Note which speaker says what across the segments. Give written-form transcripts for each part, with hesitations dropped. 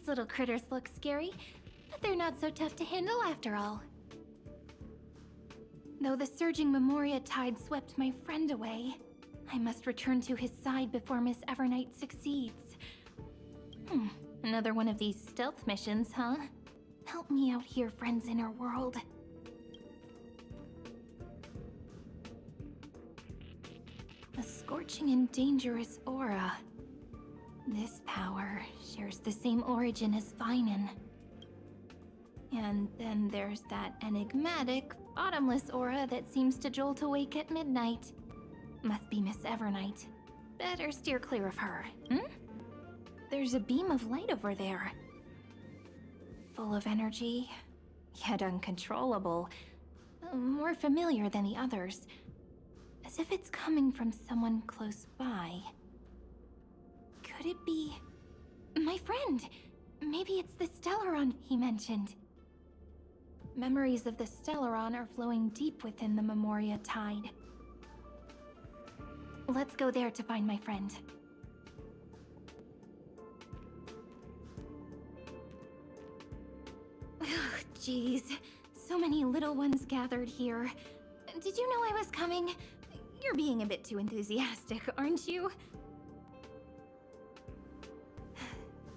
Speaker 1: These little critters look scary, but they're not so tough to handle after all. Though the surging Memoria tide swept my friend away, I must return to his side before Miss Evernight succeeds. Another one of these stealth missions, huh? Help me out here, friend's inner world. A scorching and dangerous aura. This power shares the same origin as Feinen. And then there's that enigmatic, bottomless aura that seems to jolt awake at midnight. Must be Miss Evernight. Better steer clear of her, There's a beam of light over there. Full of energy, yet uncontrollable. More familiar than the others. As if it's coming from someone close by. Could it be... my friend? Maybe it's the Stellaron he mentioned. Memories of the Stellaron are flowing deep within the Memoria tide. Let's go there to find my friend. Jeez, so many little ones gathered here. Did you know I was coming? You're being a bit too enthusiastic, aren't you?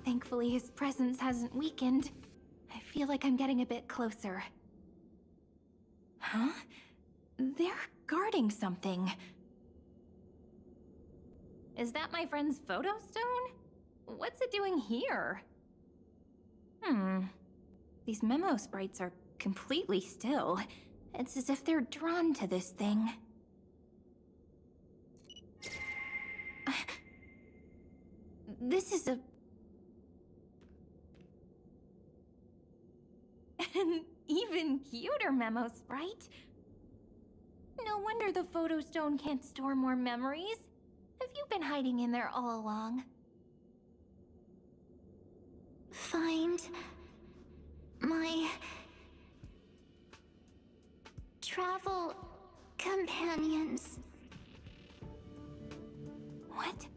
Speaker 1: Thankfully, his presence hasn't weakened. I feel like I'm getting a bit closer. Huh? They're guarding something. Is that my friend's photo stone? What's it doing here? These memo sprites are completely still. It's as if they're drawn to this thing. This is a... an even cuter memo sprite. No wonder the photo stone can't store more memories. Have you been hiding in there all along?
Speaker 2: Find... my... travel... companions.
Speaker 1: What?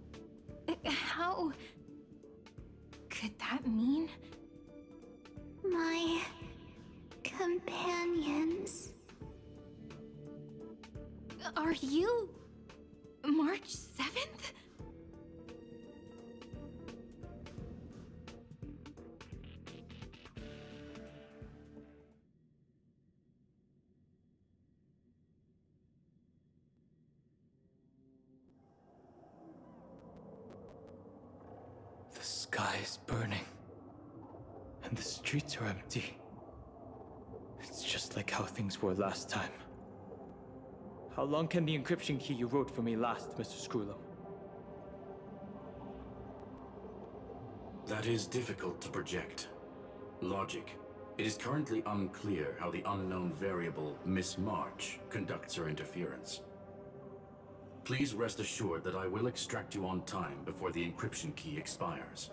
Speaker 1: How... could that mean?
Speaker 2: My... companions.
Speaker 1: Are you... March 7th?
Speaker 3: The sky is burning, and the streets are empty. It's just like how things were last time. How long can the encryption key you wrote for me last, Mr. Screwlum?
Speaker 4: That is difficult to project. Logic. It is currently unclear how the unknown variable, Miss March, conducts her interference. Please rest assured that I will extract you on time before the encryption key expires.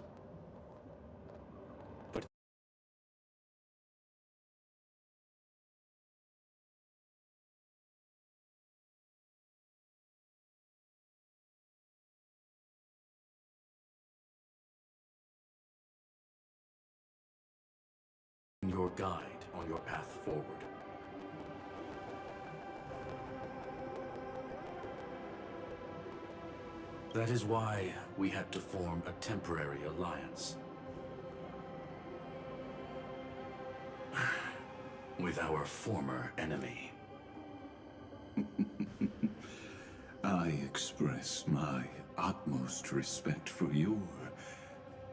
Speaker 4: Your guide on your path forward. That is why we had to form a temporary alliance. With our former enemy.
Speaker 5: I express my utmost respect for your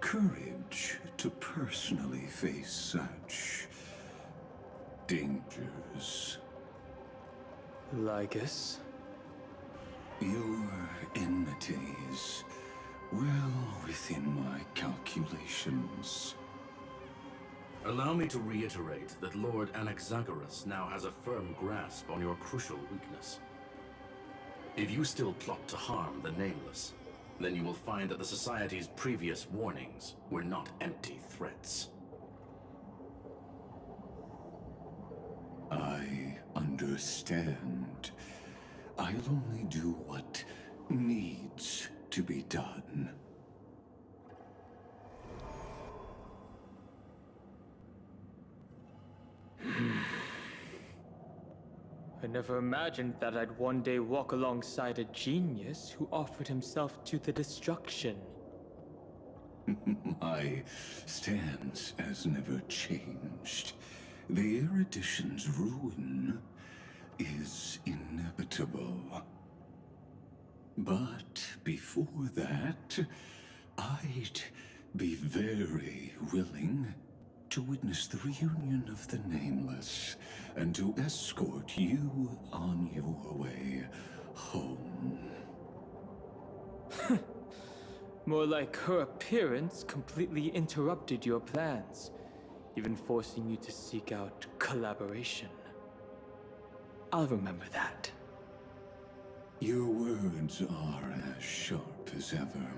Speaker 5: courage to personally face such dangers.
Speaker 3: Lygus?
Speaker 5: Your enmities well within my calculations.
Speaker 4: Allow me to reiterate that Lord Anaxagoras now has a firm grasp on your crucial weakness. If you still plot to harm the Nameless, then you will find that the Society's previous warnings were not empty threats.
Speaker 5: I understand. I'll only do what needs to be done.
Speaker 3: never imagined that I'd one day walk alongside a genius who offered himself to the destruction.
Speaker 5: My stance has never changed. The erudition's ruin is inevitable. But before that, I'd be very willing to witness the reunion of the Nameless and to escort you on your way home.
Speaker 3: More like her appearance completely interrupted your plans, even forcing you to seek out collaboration. I'll remember that.
Speaker 5: Your words are as sharp as ever.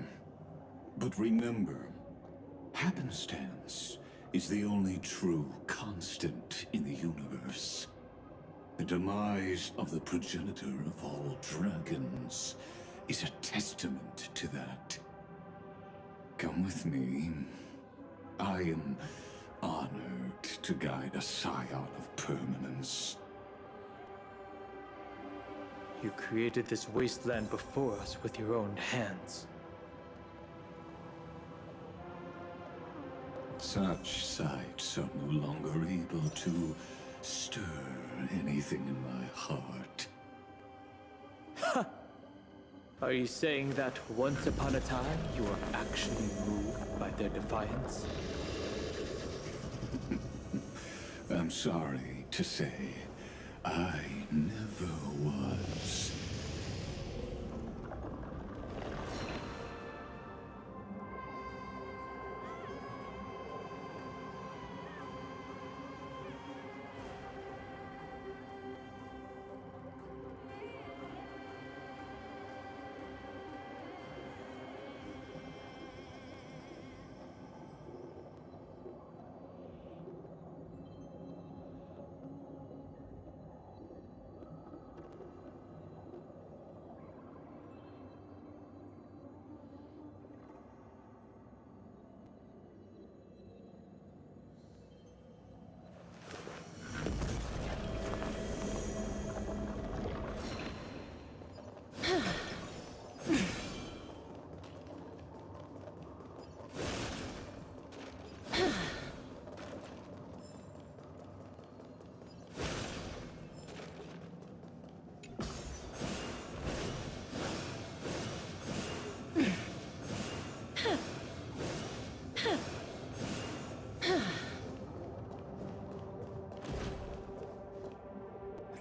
Speaker 5: But remember, happenstance is the only true constant in the universe. The demise of the progenitor of all dragons is a testament to that. Come with me. I am honored to guide a scion of permanence.
Speaker 3: You created this wasteland before us with your own hands.
Speaker 5: Such sights are no longer able to stir anything in my heart.
Speaker 3: Are you saying that once upon a time you were actually moved by their defiance?
Speaker 5: I'm sorry to say, I never was.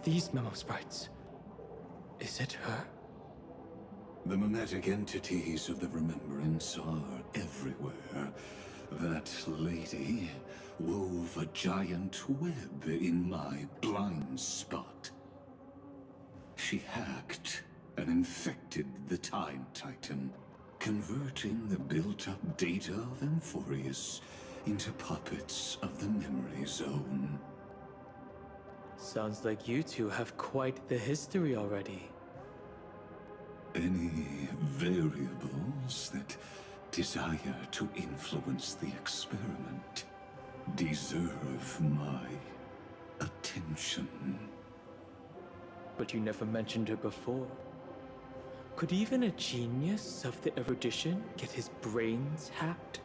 Speaker 3: These memo sprites. Is it her?
Speaker 5: The mimetic entities of the Remembrance are everywhere. That lady wove a giant web in my blind spot. She hacked and infected the Time Titan, converting the built-up data of Amphorius into puppets of the Memory Zone.
Speaker 3: Sounds like you two have quite the history already.
Speaker 5: Any variables that desire to influence the experiment deserve my attention.
Speaker 3: But you never mentioned her before. Could even a genius of the erudition get his brains hacked?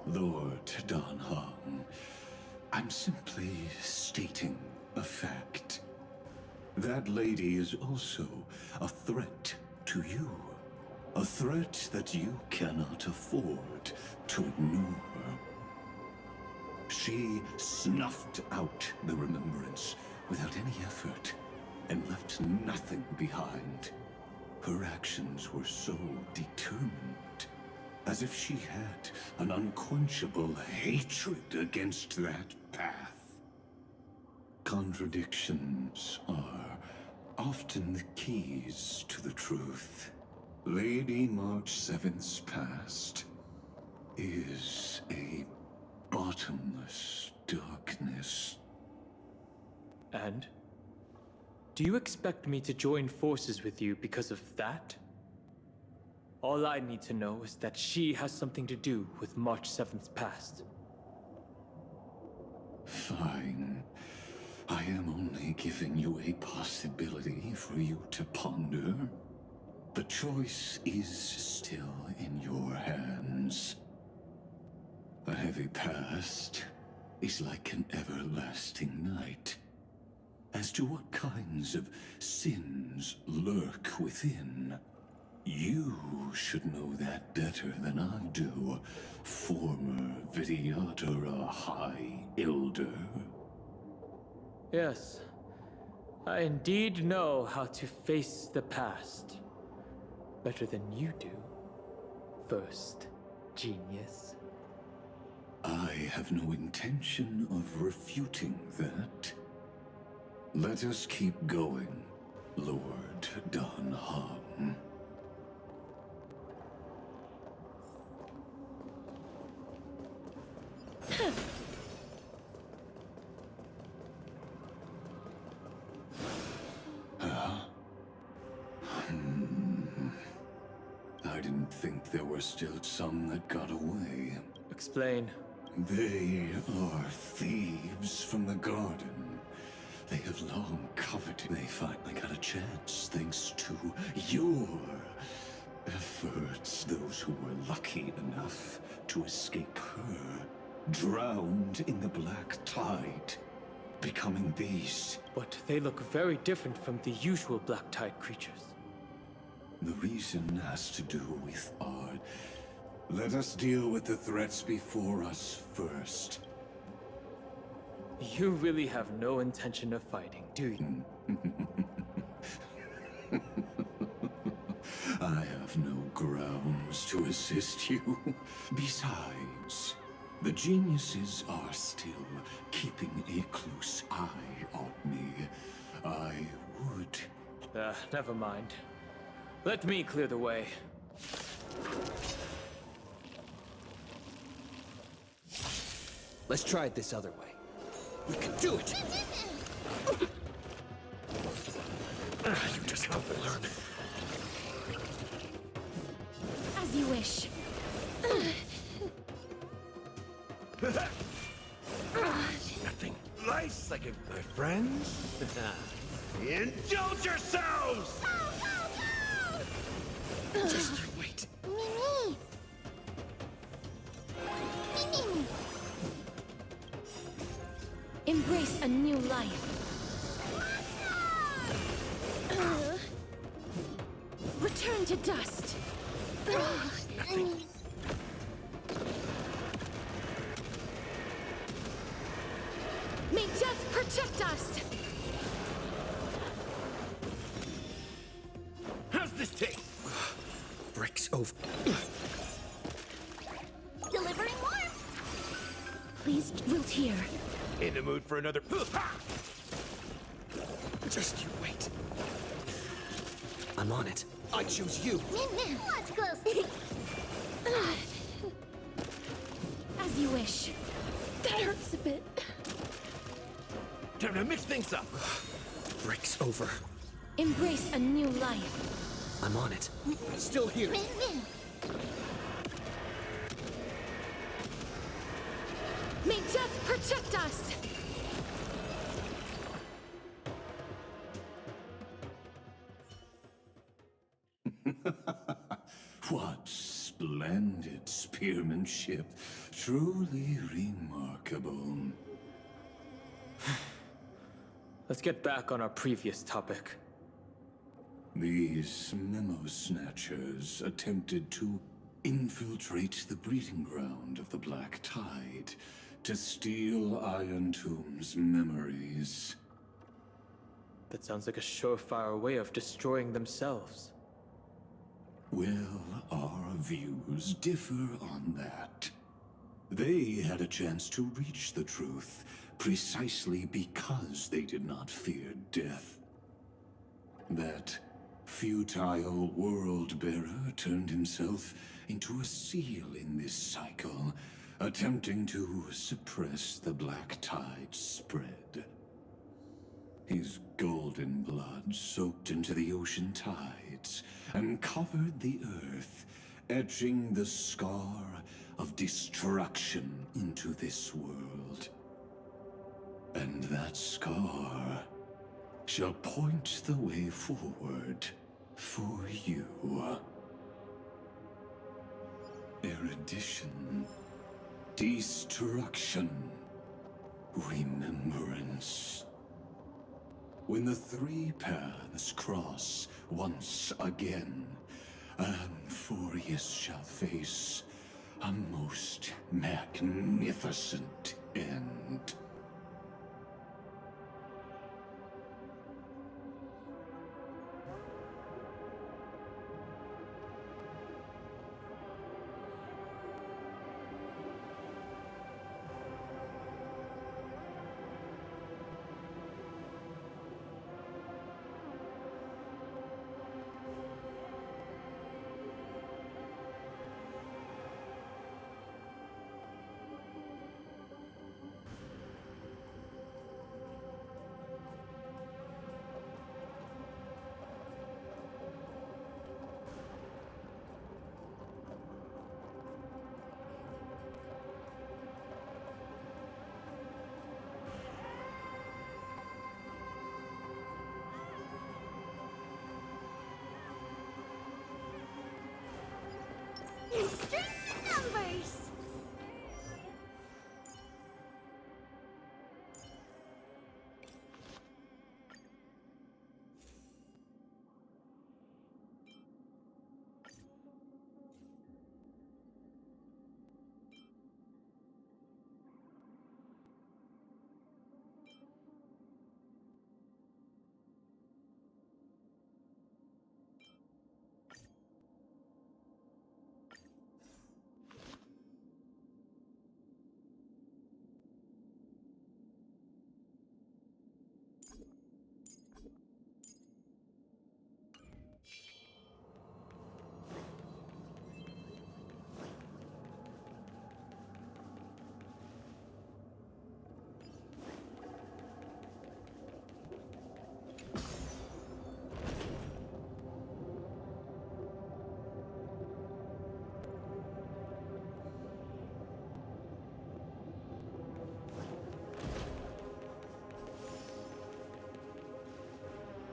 Speaker 5: Lord Dan Heng, I'm simply stating a fact. That lady is also a threat to you. A threat that you cannot afford to ignore. She snuffed out the Remembrance without any effort and left nothing behind. Her actions were so determined, as if she had an unquenchable hatred against that path. Contradictions are often the keys to the truth. Lady March 7th's past is a bottomless darkness.
Speaker 3: And? Do you expect me to join forces with you because of that? All I need to know is that she has something to do with March 7th's past.
Speaker 5: Fine. I am only giving you a possibility for you to ponder. The choice is still in your hands. A heavy past is like an everlasting night. As to what kinds of sins lurk within, you should know that better than I do, former Vidyadhara High Elder.
Speaker 3: Yes, I indeed know how to face the past. Better than you do, first genius.
Speaker 5: I have no intention of refuting that. Let us keep going, Lord Don Hum. I didn't think there were still some that got away.
Speaker 3: Explain.
Speaker 5: They are thieves from the garden. They have long coveted. They finally got a chance thanks to your efforts. Those who were lucky enough to escape her drowned in the black tide, becoming these.
Speaker 3: But they look very different from the usual Black Tide creatures.
Speaker 5: The reason has to do with art. Let us deal with the threats before us first.
Speaker 3: You really have no intention of fighting, do you?
Speaker 5: I have no grounds to assist you. Besides, the geniuses are still keeping a close eye on me. I would...
Speaker 3: Never mind. Let me clear the way.
Speaker 6: Let's try it this other way. We can do it! You just have to learn.
Speaker 1: As you wish.
Speaker 6: Nothing nice like it, my friends. Indulge yourselves! Just you wait.
Speaker 2: Mimi! Mimi!
Speaker 1: Embrace a new life. Return to dust.
Speaker 6: Nothing.
Speaker 1: May death protect us.
Speaker 6: How's this taste? Breaks over.
Speaker 2: Delivering warmth!
Speaker 1: Please wilt here.
Speaker 6: In the mood for another. Just you wait. I'm on it. I choose you.
Speaker 2: Mimi! Watch closely!
Speaker 1: As you wish. That hurts a bit.
Speaker 6: Time to mix things up. Breaks over.
Speaker 1: Embrace a new life.
Speaker 6: I'm on it. Still here.
Speaker 2: Mimi!
Speaker 1: May death protect us.
Speaker 5: What splendid spearmanship. Truly remarkable.
Speaker 3: Let's get back on our previous topic.
Speaker 5: These memo snatchers attempted to infiltrate the breeding ground of the Black Tide to steal Iron Tomb's memories.
Speaker 3: That sounds like a surefire way of destroying themselves.
Speaker 5: Well, our views differ on that. They had a chance to reach the truth precisely because they did not fear death. That futile world-bearer turned himself into a seal in this cycle, attempting to suppress the Black Tide's spread. His golden blood soaked into the ocean tides and covered the earth, etching the scar of destruction into this world. that scar shall point the way forward for you. Erudition, destruction, remembrance. When the three paths cross once again, Amphorius shall face a most magnificent end.
Speaker 2: Extreme numbers!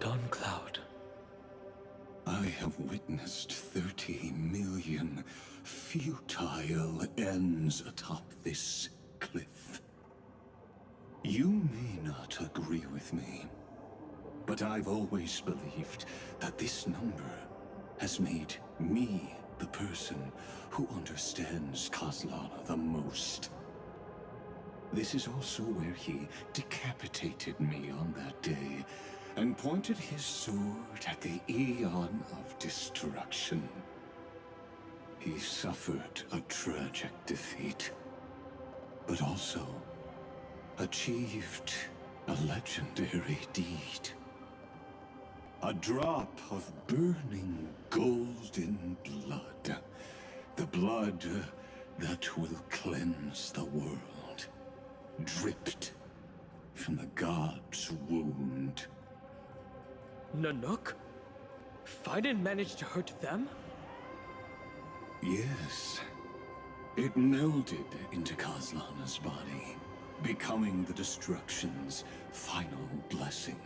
Speaker 3: Dawn Cloud.
Speaker 5: I have witnessed 30 million futile ends atop this cliff. You may not agree with me, but I've always believed that this number has made me the person who understands Kozlana the most. This is also where he decapitated me on that day and pointed his sword at the Aeon of Destruction. He suffered a tragic defeat, but also achieved a legendary deed. A drop of burning golden blood. The blood that will cleanse the world. Dripped from the god's wound.
Speaker 3: Nanook? Fiden managed to hurt them?
Speaker 5: Yes. It melded into Kozlana's body, becoming the Destruction's final blessing.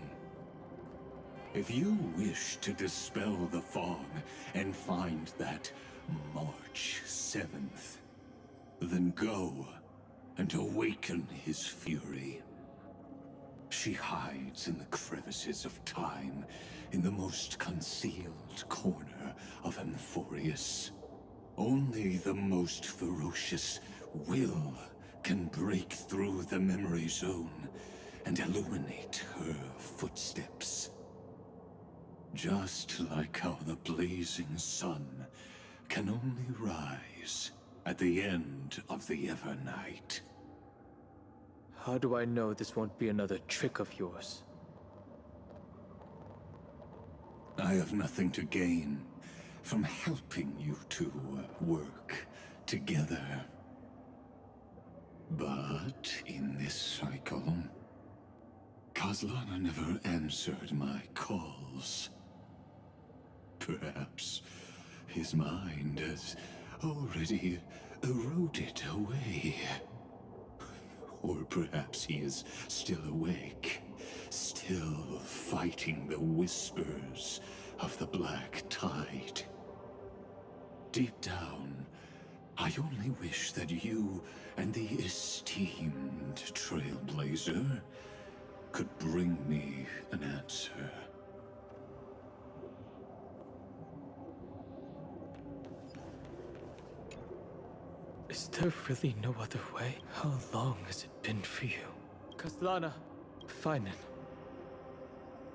Speaker 5: If you wish to dispel the fog and find that March 7th, then go and awaken his fury. She hides in the crevices of time, in the most concealed corner of Amphorius. Only the most ferocious will can break through the memory zone and illuminate her footsteps. Just like how the blazing sun can only rise at the end of the Evernight.
Speaker 3: How do I know this won't be another trick of yours?
Speaker 5: I have nothing to gain from helping you two work together. But in this cycle, Kozlana never answered my calls. Perhaps his mind has already eroded away. Or perhaps he is still awake, still fighting the whispers of the Black Tide. Deep down, I only wish that you and the esteemed Trailblazer could bring me an answer.
Speaker 3: Is there really no other way? How long has it been for you? Kaslana, Feinen.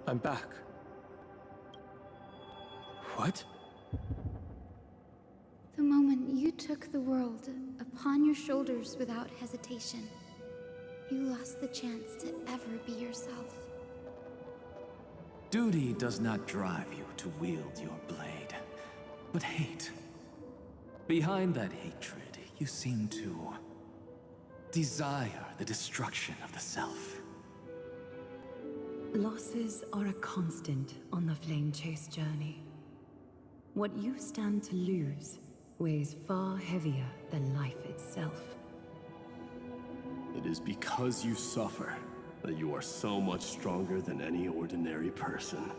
Speaker 3: I'm back. What?
Speaker 2: The moment you took the world upon your shoulders without hesitation, you lost the chance to ever be yourself.
Speaker 7: Duty does not drive you to wield your blade, but hate. Behind that hatred, you seem to desire the destruction of the self.
Speaker 8: Losses are a constant on the Flame Chase journey. What you stand to lose weighs far heavier than life itself.
Speaker 9: It is because you suffer that you are so much stronger than any ordinary person.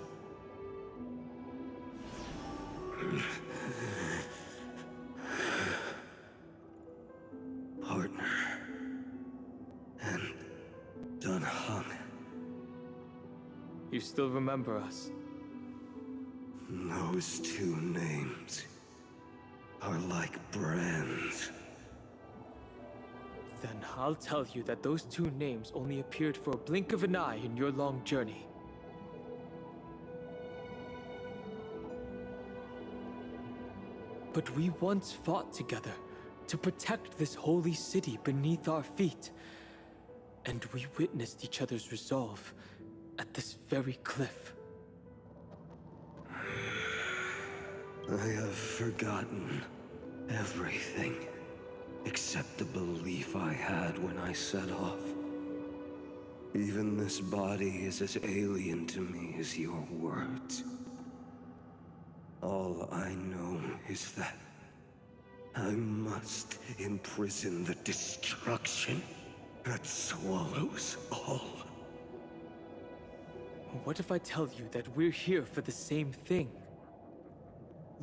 Speaker 6: Partner. And Dunhung.
Speaker 3: You still remember us?
Speaker 6: Those two names are like brands.
Speaker 3: Then I'll tell you that those two names only appeared for a blink of an eye in your long journey. But we once fought together to protect this holy city beneath our feet. And we witnessed each other's resolve at this very cliff.
Speaker 6: I have forgotten everything except the belief I had when I set off. Even this body is as alien to me as your words. All I know is that I must imprison the destruction that swallows all.
Speaker 3: What if I tell you that we're here for the same thing?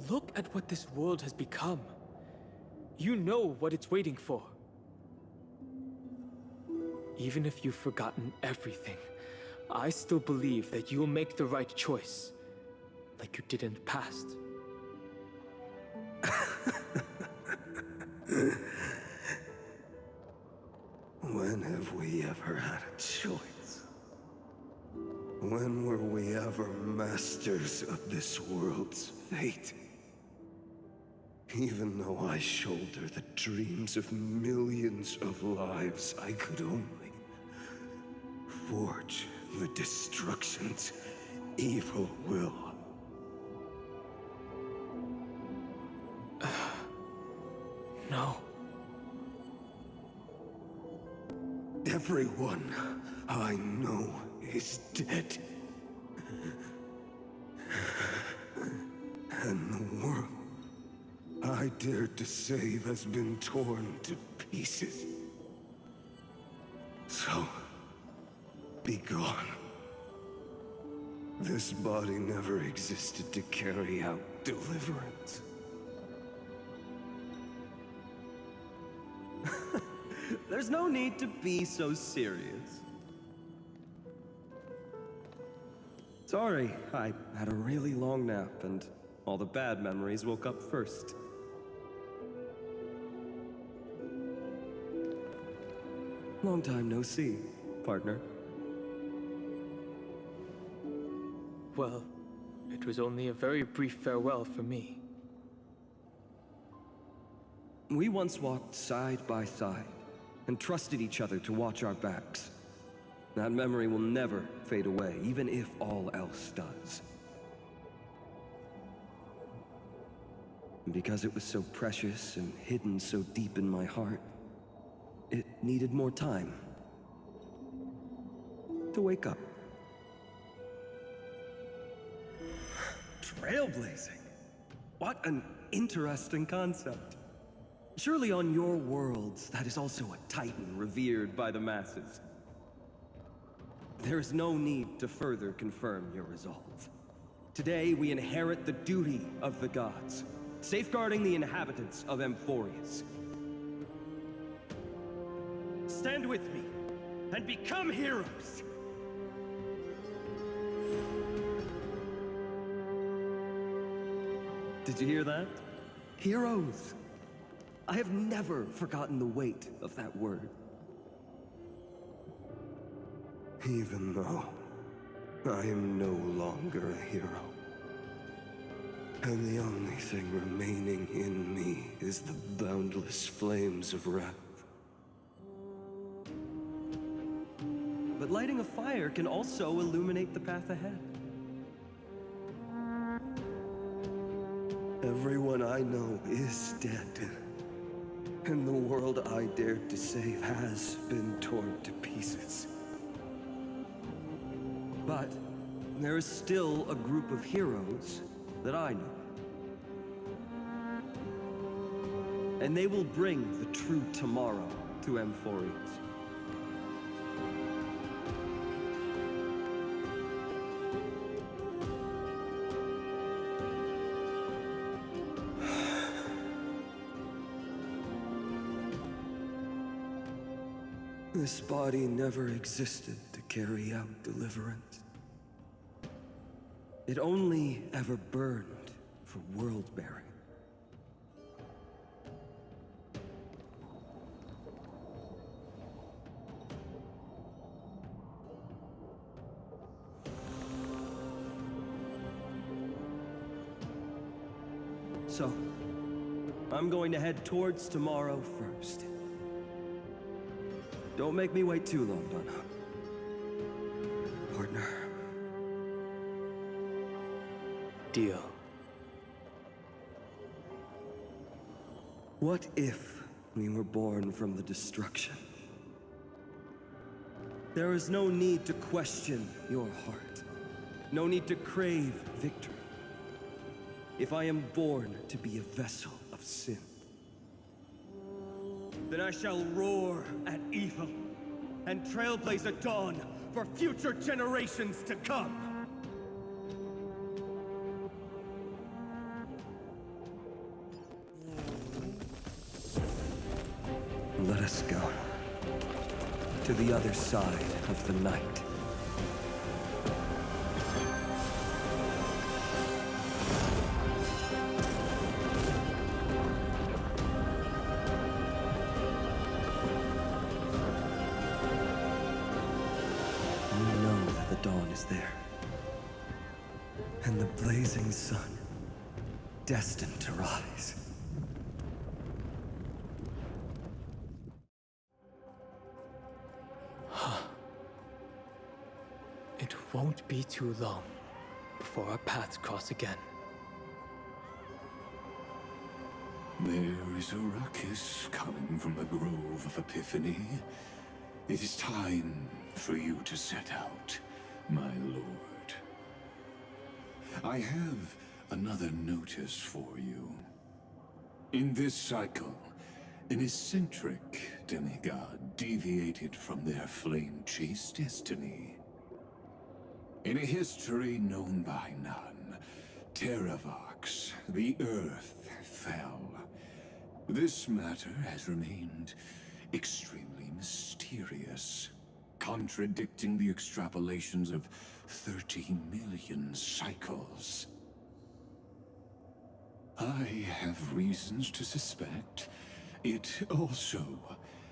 Speaker 3: Look at what this world has become. You know what it's waiting for. Even if you've forgotten everything, I still believe that you'll make the right choice, like you did in the past.
Speaker 6: When have we ever had a choice? When were we ever masters of this world's fate? Even though I shoulder the dreams of millions of lives, I could only forge the destruction's evil will.
Speaker 3: No.
Speaker 6: Everyone I know is dead. And the world I dared to save has been torn to pieces. So, be gone. This body never existed to carry out deliverance.
Speaker 10: There's no need to be so serious. Sorry, I had a really long nap and all the bad memories woke up first. Long time no see, partner.
Speaker 3: Well, it was only a very brief farewell for me.
Speaker 10: We once walked side by side and trusted each other to watch our backs. That memory will never fade away, even if all else does. And because it was so precious and hidden so deep in my heart, it needed more time to wake up. Trailblazing. What an interesting concept. Surely on your worlds, that is also a titan revered by the masses. There is no need to further confirm your resolve. Today, we inherit the duty of the gods, safeguarding the inhabitants of Amphorius. Stand with me, and become heroes! Did you hear that? Heroes! I have never forgotten the weight of that word.
Speaker 6: Even though I am no longer a hero, and the only thing remaining in me is the boundless flames of wrath.
Speaker 10: But lighting a fire can also illuminate the path ahead.
Speaker 6: Everyone I know is dead, and the world I dared to save has been torn to pieces.
Speaker 10: But there is still a group of heroes that I know. And they will bring the true tomorrow to Amphorius.
Speaker 6: This body never existed to carry out deliverance.
Speaker 10: It only ever burned for world-bearing. So, I'm going to head towards tomorrow first. Don't make me wait too long, Donna.
Speaker 6: Partner.
Speaker 3: Deal.
Speaker 6: What if we were born from the destruction?
Speaker 10: There is no need to question your heart. No need to crave victory. If I am born to be a vessel of sin, then I shall roar at evil and trailblaze a dawn for future generations to come.
Speaker 6: Let us go to the other side of the night.
Speaker 10: You know that the dawn is there,
Speaker 6: And the blazing sun, destined to rise.
Speaker 3: It won't be too long before our paths cross again.
Speaker 5: There is a ruckus coming from the Grove of Epiphany. It is time for you to set out, my lord. I have another notice for you. In this cycle, an eccentric demigod deviated from their flame-chased destiny. In a history known by none, Terravox, the Earth, fell. This matter has remained extremely mysterious, contradicting the extrapolations of 30 million cycles. I have reasons to suspect it also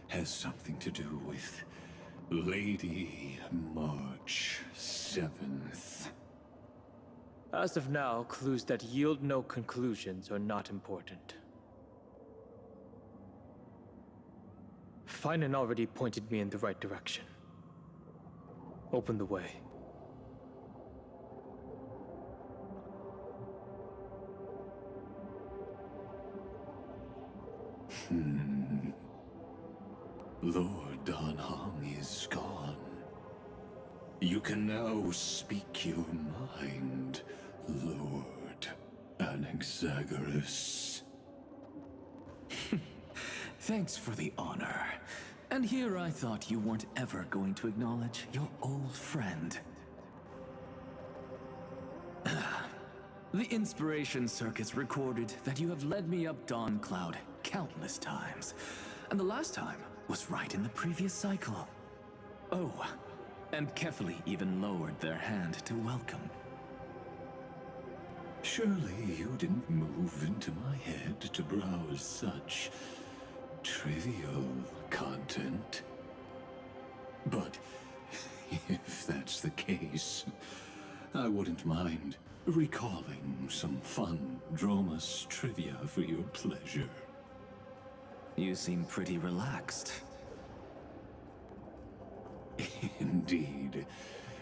Speaker 5: has something to do with Lady March 7th.
Speaker 3: As of now, clues that yield no conclusions are not important. Finan already pointed me in the right direction. Open the way.
Speaker 5: Lord Danhong is gone. You can now speak your mind, Lord Anaxagoras.
Speaker 7: Thanks for the honor. And here I thought you weren't ever going to acknowledge your old friend. The Inspiration Circus recorded that you have led me up Dawn Cloud countless times, and the last time was right in the previous cycle. Oh, and Kefali even lowered their hand to welcome.
Speaker 5: Surely you didn't move into my head to browse such trivial content. But if that's the case, I wouldn't mind recalling some fun Dromus trivia for your pleasure.
Speaker 7: You seem pretty relaxed.
Speaker 5: Indeed.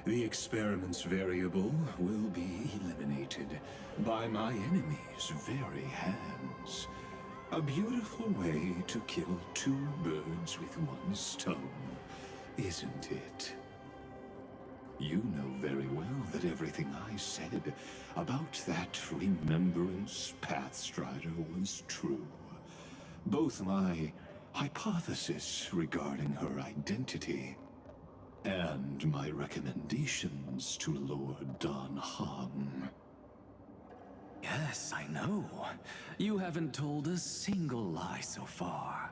Speaker 5: The experiment's variable will be eliminated by my enemy's very hands. A beautiful way to kill two birds with one stone, isn't it? You know very well that everything I said about that Remembrance Pathstrider was true. Both my hypothesis regarding her identity and my recommendations to Lord Don Han.
Speaker 7: Yes, I know. You haven't told a single lie so far.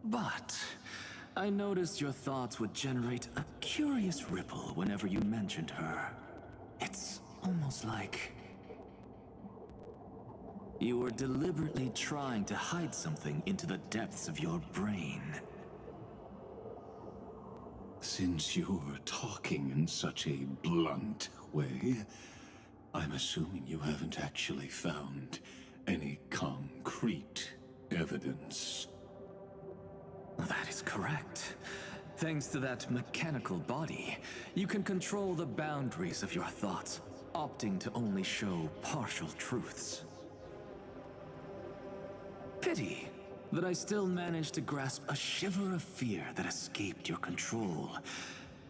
Speaker 7: But I noticed your thoughts would generate a curious ripple whenever you mentioned her. It's almost like you were deliberately trying to hide something into the depths of your brain.
Speaker 5: Since you're talking in such a blunt way, I'm assuming you haven't actually found any concrete evidence.
Speaker 7: That is correct. Thanks to that mechanical body, you can control the boundaries of your thoughts, opting to only show partial truths. Pity that I still managed to grasp a shiver of fear that escaped your control,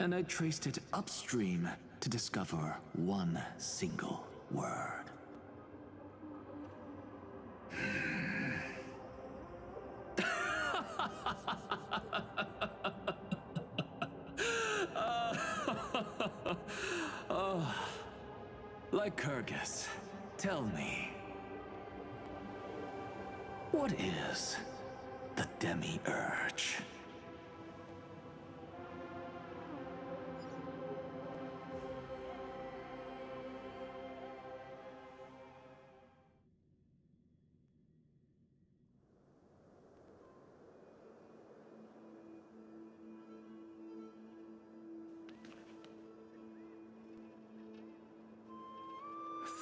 Speaker 7: and I traced it upstream to discover one single word. Oh, Lycurgus, tell me, what is the Demi-Urge?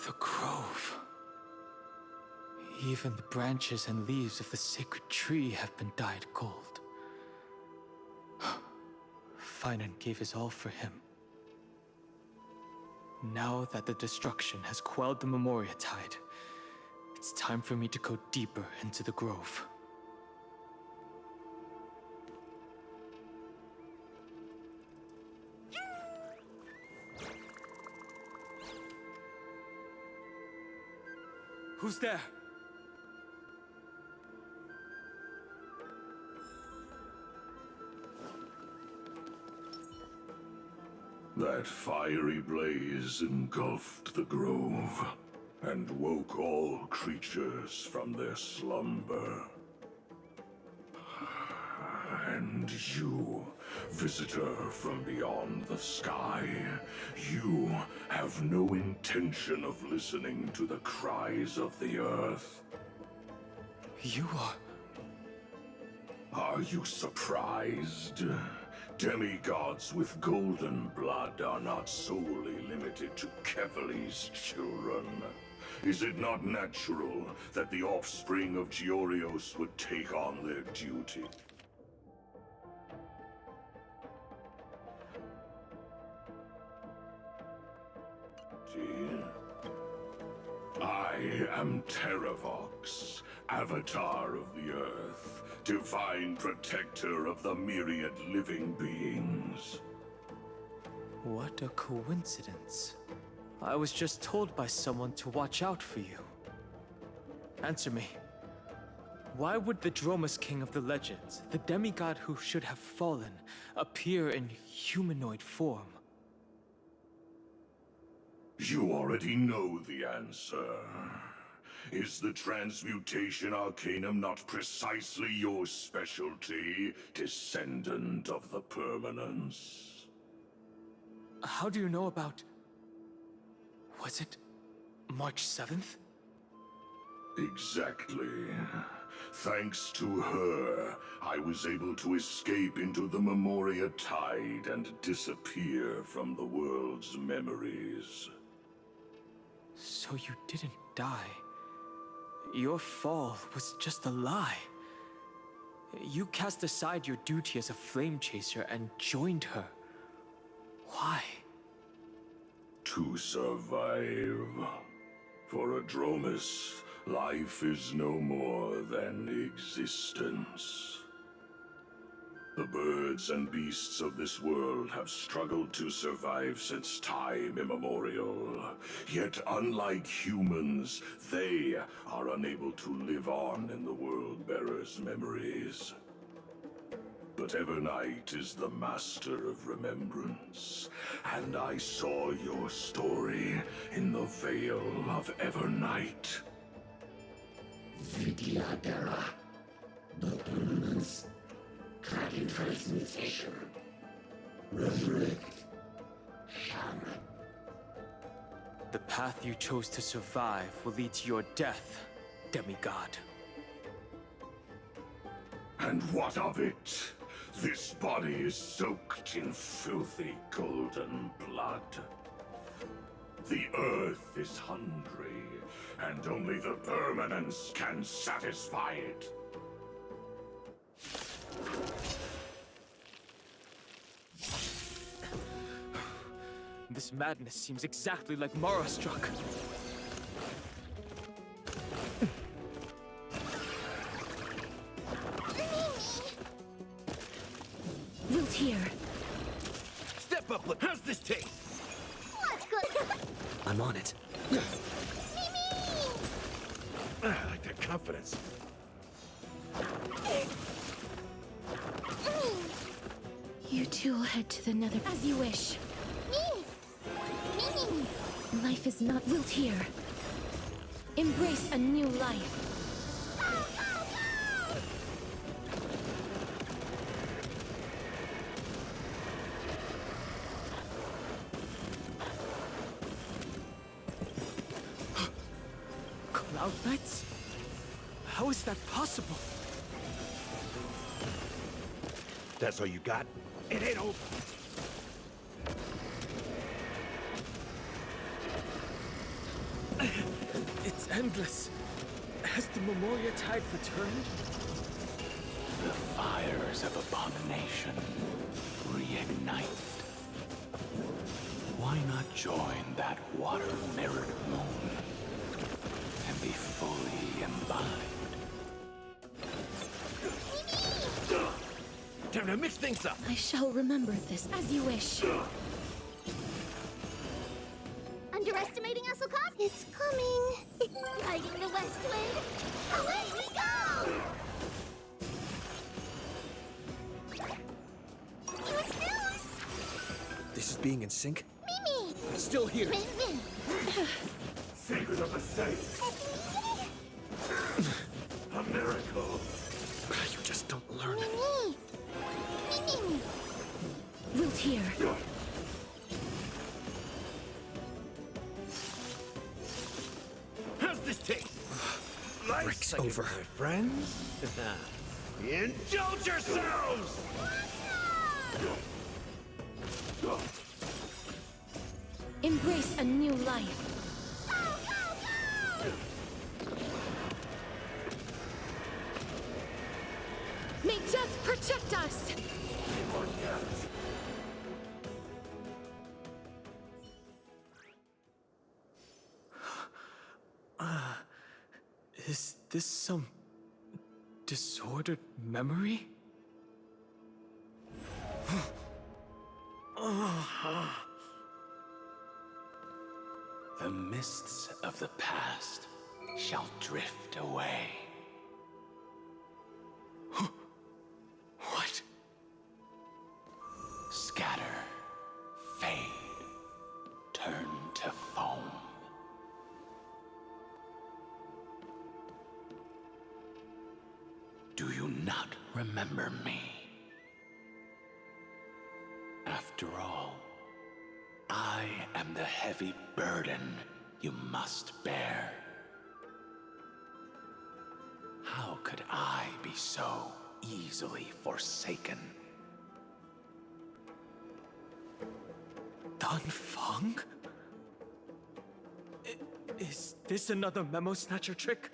Speaker 3: The grove. Even the branches and leaves of the sacred tree have been dyed gold. Finan gave his all for him. Now that the destruction has quelled the Memoria Tide, it's time for me to go deeper into the grove. Who's there?
Speaker 11: That fiery blaze engulfed the grove and woke all creatures from their slumber. And you, visitor from beyond the sky, you have no intention of listening to the cries of the earth.
Speaker 3: You are...
Speaker 11: Are you surprised? Demigods with golden blood are not solely limited to Kefali's children. Is it not natural that the offspring of Georios would take on their duty? I am Terravox, Avatar of the Earth, divine protector of the myriad living beings.
Speaker 3: What a coincidence. I was just told by someone to watch out for you. Answer me. Why would the Dromus King of the legends, the demigod who should have fallen, appear in humanoid form?
Speaker 11: You already know the answer. Is the Transmutation Arcanum not precisely your specialty, descendant of the Permanence?
Speaker 3: How do you know about... Was it March 7th?
Speaker 11: Exactly. Thanks to her, I was able to escape into the Memoria Tide and disappear from the world's memories.
Speaker 3: So you didn't die. Your fall was just a lie. You cast aside your duty as a flame chaser and joined her. Why?
Speaker 11: To survive. For a Dromus, life is no more than existence. The birds and beasts of this world have struggled to survive since time immemorial. Yet unlike humans, they are unable to live on in the World-Bearer's memories. But Evernight is the master of remembrance, and I saw your story in the Veil of Evernight.
Speaker 12: Vidyadhara, the Permanence, Dragon Transmutation, Resurrect, Shaman.
Speaker 3: The path you chose to survive will lead to your death, demigod.
Speaker 11: And what of it? This body is soaked in filthy golden blood. The earth is hungry, and only the Permanence can satisfy it.
Speaker 3: This madness seems exactly like Mara struck.
Speaker 1: Wilt here.
Speaker 13: Step up, look. How's this taste?
Speaker 14: What's good?
Speaker 13: I'm on it. I like that confidence.
Speaker 1: You two will head to the Nether as you wish. Life is not wilt here. Embrace a new life.
Speaker 3: Cloud Knights? How is that possible?
Speaker 13: That's all you got? It ain't over.
Speaker 3: It's endless. Has the Memoria Tide returned?
Speaker 15: The fires of abomination reignited. Why not join that water-mirrored moon and be fully imbibed?
Speaker 13: Time to mix things up.
Speaker 1: I shall remember this as you wish.
Speaker 14: Underestimating us will cost. It's coming. Riding the west wind. Away we go!
Speaker 13: This is being in sync?
Speaker 14: Mimi!
Speaker 13: It's still here.
Speaker 14: Min.
Speaker 11: Secret of the saints. A miracle.
Speaker 13: You just don't learn.
Speaker 14: Mimi!
Speaker 1: Wilt here.
Speaker 13: How's this taste?
Speaker 10: Break's over.
Speaker 13: My friends. Indulge yourselves!
Speaker 1: Embrace a new life. May death protect us!
Speaker 3: Is this some disordered memory?
Speaker 15: The mists of the past shall drift away. scatter, fade, turn to foam. Do you not remember me? After all, I am the heavy burden you must bear. How could I be so easily forsaken?
Speaker 3: Dan Feng? Is this another memo snatcher trick?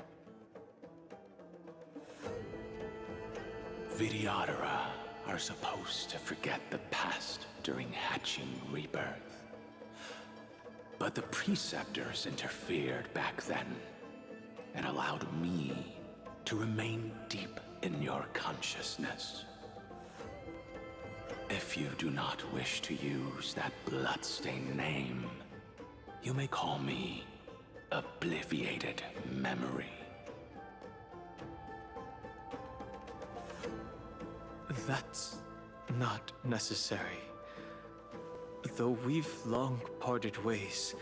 Speaker 15: Vidyadhara are supposed to forget the past during hatching rebirth. But the preceptors interfered back then and allowed me to remain deep in your consciousness. If you do not wish to use that bloodstained name, you may call me Obliviated Memory.
Speaker 3: That's not necessary. Though we've long parted ways,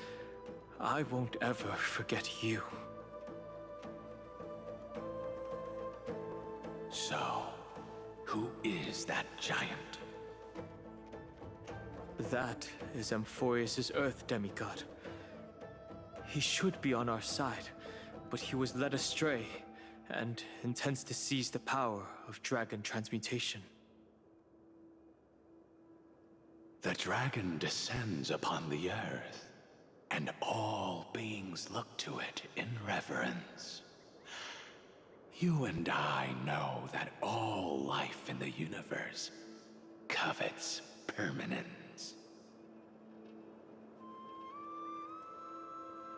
Speaker 3: I won't ever forget you.
Speaker 15: So, who is that giant?
Speaker 3: That is Amphorius' Earth demigod. He should be on our side, but he was led astray and intends to seize the power of dragon transmutation.
Speaker 15: The dragon descends upon the earth, and all beings look to it in reverence. You and I know that all life in the universe covets permanence.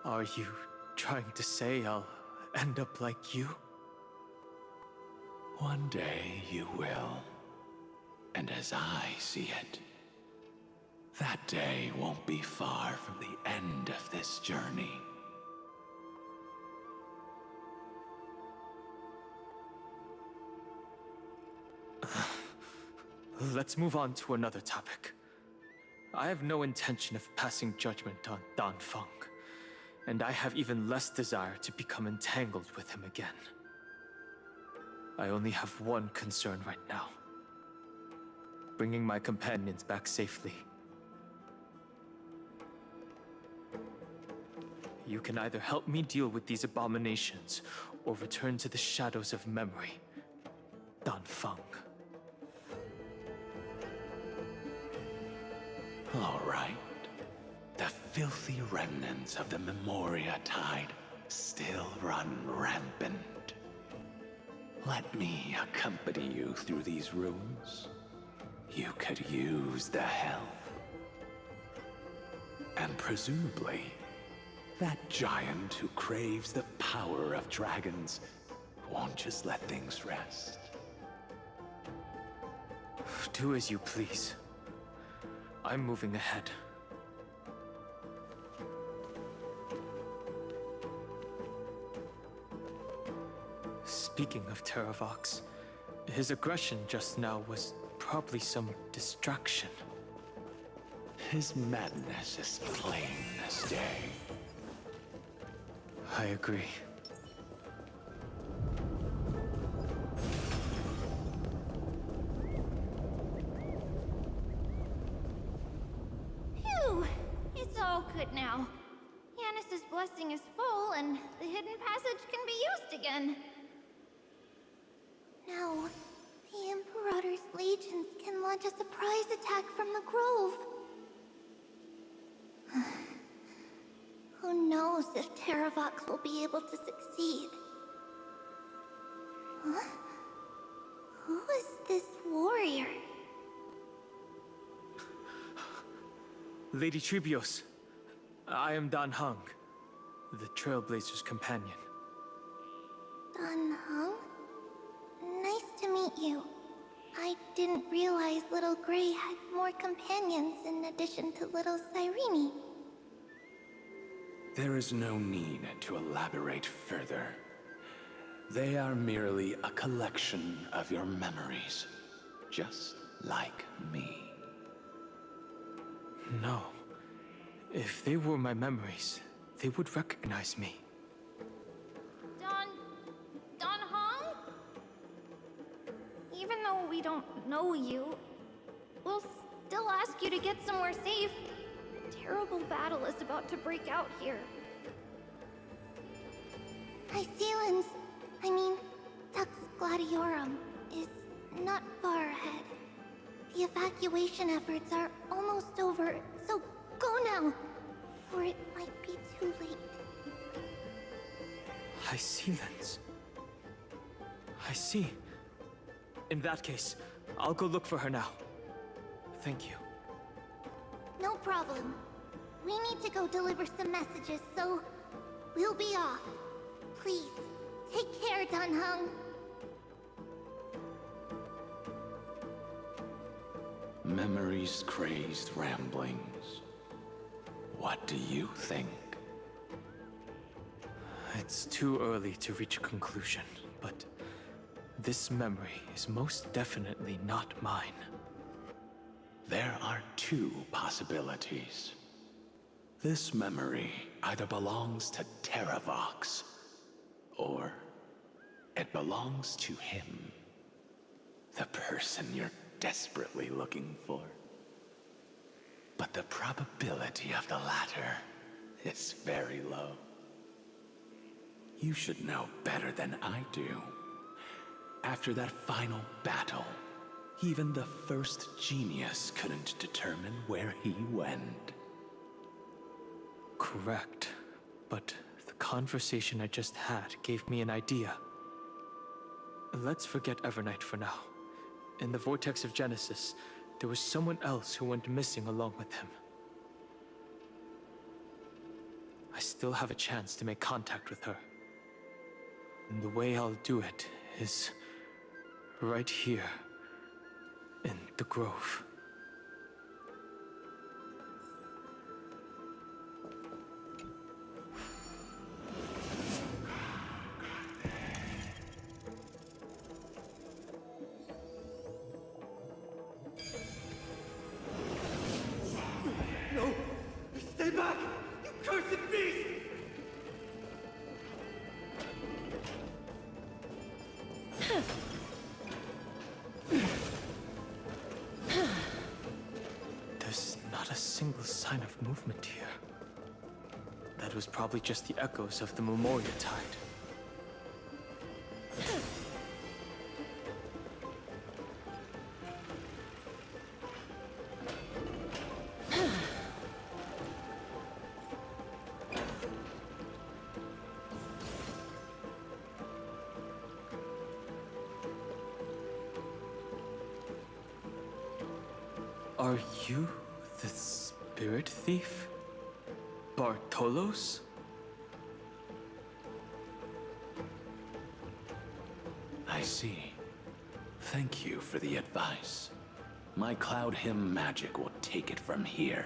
Speaker 3: Are you trying to say I'll end up like you?
Speaker 15: One day you will, and as I see it, that day won't be far from the end of this journey.
Speaker 3: Let's move on to another topic. I have no intention of passing judgment on Dan Feng, and I have even less desire to become entangled with him again. I only have one concern right now: bringing my companions back safely. You can either help me deal with these abominations, or return to the shadows of memory. Dan Feng.
Speaker 15: All right. The filthy remnants of the Memoria Tide still run rampant. Let me accompany you through these rooms. You could use the help. And presumably, that giant who craves the power of dragons won't just let things rest.
Speaker 3: Do as you please. I'm moving ahead. Speaking of Terravox, his aggression just now was probably some distraction.
Speaker 15: His madness is plain as day.
Speaker 3: I agree.
Speaker 14: Phew! It's all good now. Yanis's blessing is full, and the hidden passage can be used again. Now, the Imperator's legions can launch a surprise attack from the grove. Who knows if Terravox will be able to succeed? Huh? Who is this warrior?
Speaker 3: Lady Tribios, I am Dan Heng, the Trailblazer's companion.
Speaker 14: Dan Heng? Nice to meet you. I didn't realize Little Gray had more companions in addition to Little Cyrene.
Speaker 15: There is no need to elaborate further. They are merely a collection of your memories, just like me.
Speaker 3: No. If they were my memories, they would recognize me.
Speaker 1: Don Hong? Even though we don't know you, we'll still ask you to get somewhere safe. A terrible battle is about to break out here.
Speaker 14: Iceland's, Tux Gladiorum, is not far ahead. The evacuation efforts are almost over, so go now, or it might be too late.
Speaker 3: Iceland's. I see. In that case, I'll go look for her now. Thank you.
Speaker 14: No problem. We need to go deliver some messages, so we'll be off. Please, take care, Don Hung.
Speaker 15: Memories, crazed ramblings. What do you think?
Speaker 3: It's too early to reach a conclusion, but this memory is most definitely not mine.
Speaker 15: There are two possibilities. This memory either belongs to Terravox, or it belongs to him. The person you're desperately looking for. But the probability of the latter is very low. You should know better than I do. After that final battle, even the first genius couldn't determine where he went.
Speaker 3: Correct. But the conversation I just had gave me an idea. Let's forget Evernight for now. In the Vortex of Genesis, there was someone else who went missing along with him. I still have a chance to make contact with her. And the way I'll do it is right here in the Grove.
Speaker 10: No! Stay back! You cursed beast!
Speaker 3: There's not a single sign of movement here. That was probably just the echoes of the Memoria Tide. Are you the spirit thief? Bartolos?
Speaker 15: I see. Thank you for the advice. My Cloud Hymn magic will take it from here.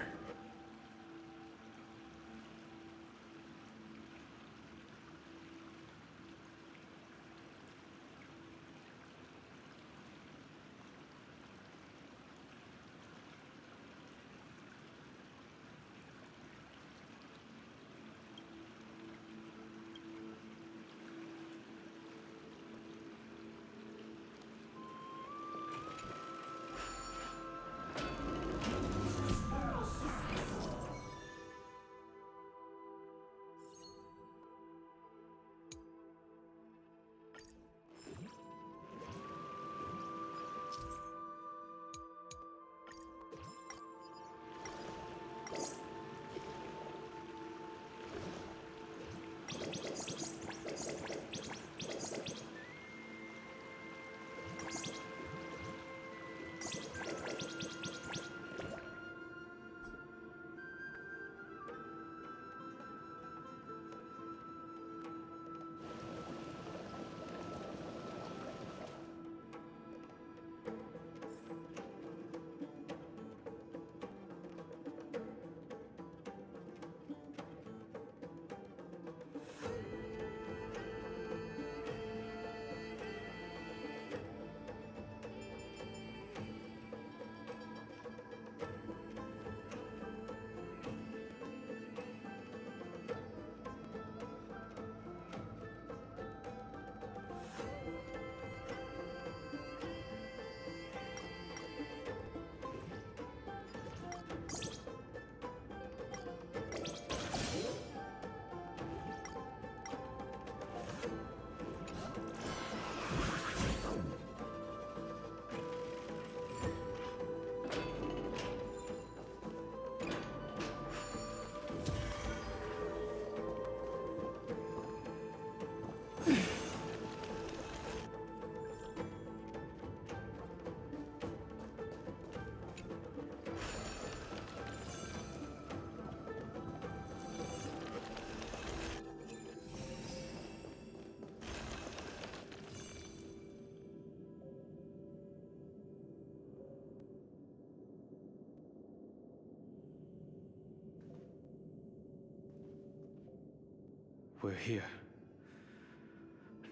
Speaker 3: we're here.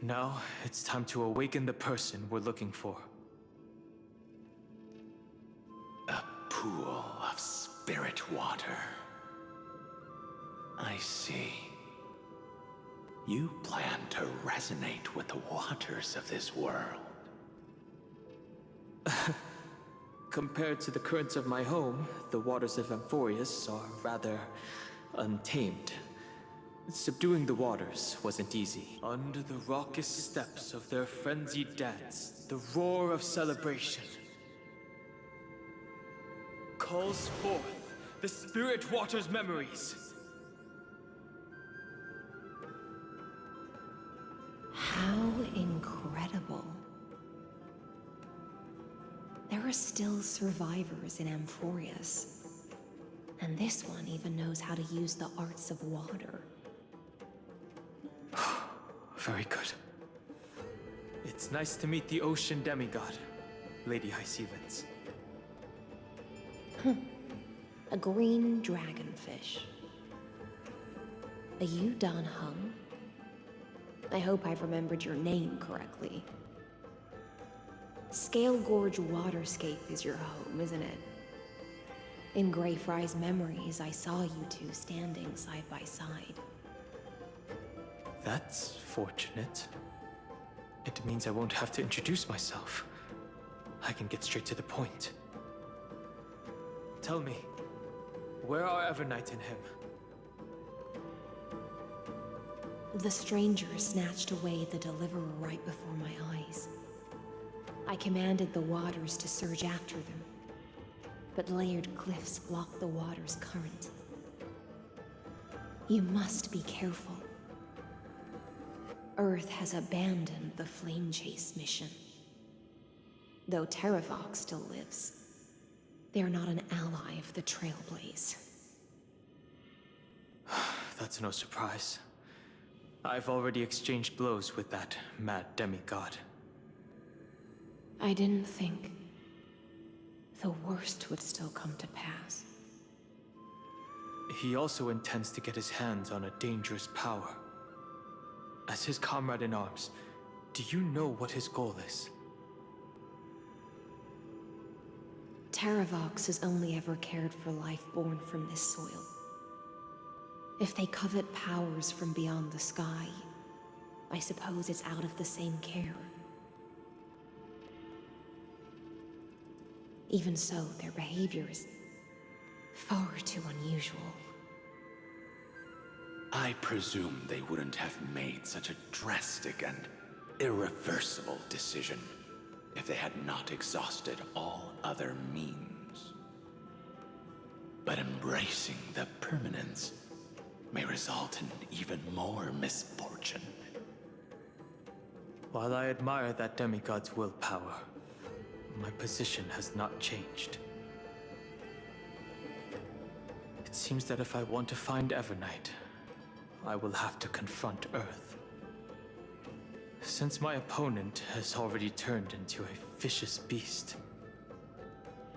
Speaker 3: Now, it's time to awaken the person we're looking for.
Speaker 15: A pool of spirit water. I see. You plan to resonate with the waters of this world.
Speaker 3: Compared to the currents of my home, the waters of Amphorius are rather untamed. Subduing the waters wasn't easy. Under the raucous steps of their frenzied dance, the roar of celebration calls forth the spirit water's memories.
Speaker 16: How incredible. There are still survivors in Amphorius. And this one even knows how to use the arts of water.
Speaker 3: Very good. It's nice to meet the ocean demigod, Lady Hysealence.
Speaker 16: A green dragonfish. Are you Dan Hung? I hope I've remembered your name correctly. Scale Gorge Waterscape is your home, isn't it? In Greyfry's memories, I saw you two standing side by side.
Speaker 3: That's fortunate. It means I won't have to introduce myself. I can get straight to the point. Tell me, where are Evernight and him?
Speaker 16: The stranger snatched away the deliverer right before my eyes. I commanded the waters to surge after them, but layered cliffs blocked the water's current. You must be careful. Earth has abandoned the Flame Chase mission. Though Terravox still lives, they are not an ally of the Trailblaze.
Speaker 3: That's no surprise. I've already exchanged blows with that mad demigod.
Speaker 16: I didn't think the worst would still come to pass.
Speaker 3: He also intends to get his hands on a dangerous power. As his comrade in arms, do you know what his goal is?
Speaker 16: Terravox has only ever cared for life born from this soil. If they covet powers from beyond the sky, I suppose it's out of the same care. Even so, their behavior is far too unusual.
Speaker 15: I presume they wouldn't have made such a drastic and irreversible decision if they had not exhausted all other means. But embracing the permanence may result in even more misfortune.
Speaker 3: While I admire that demigod's willpower, my position has not changed. It seems that if I want to find Evernight, I will have to confront Earth. Since my opponent has already turned into a vicious beast,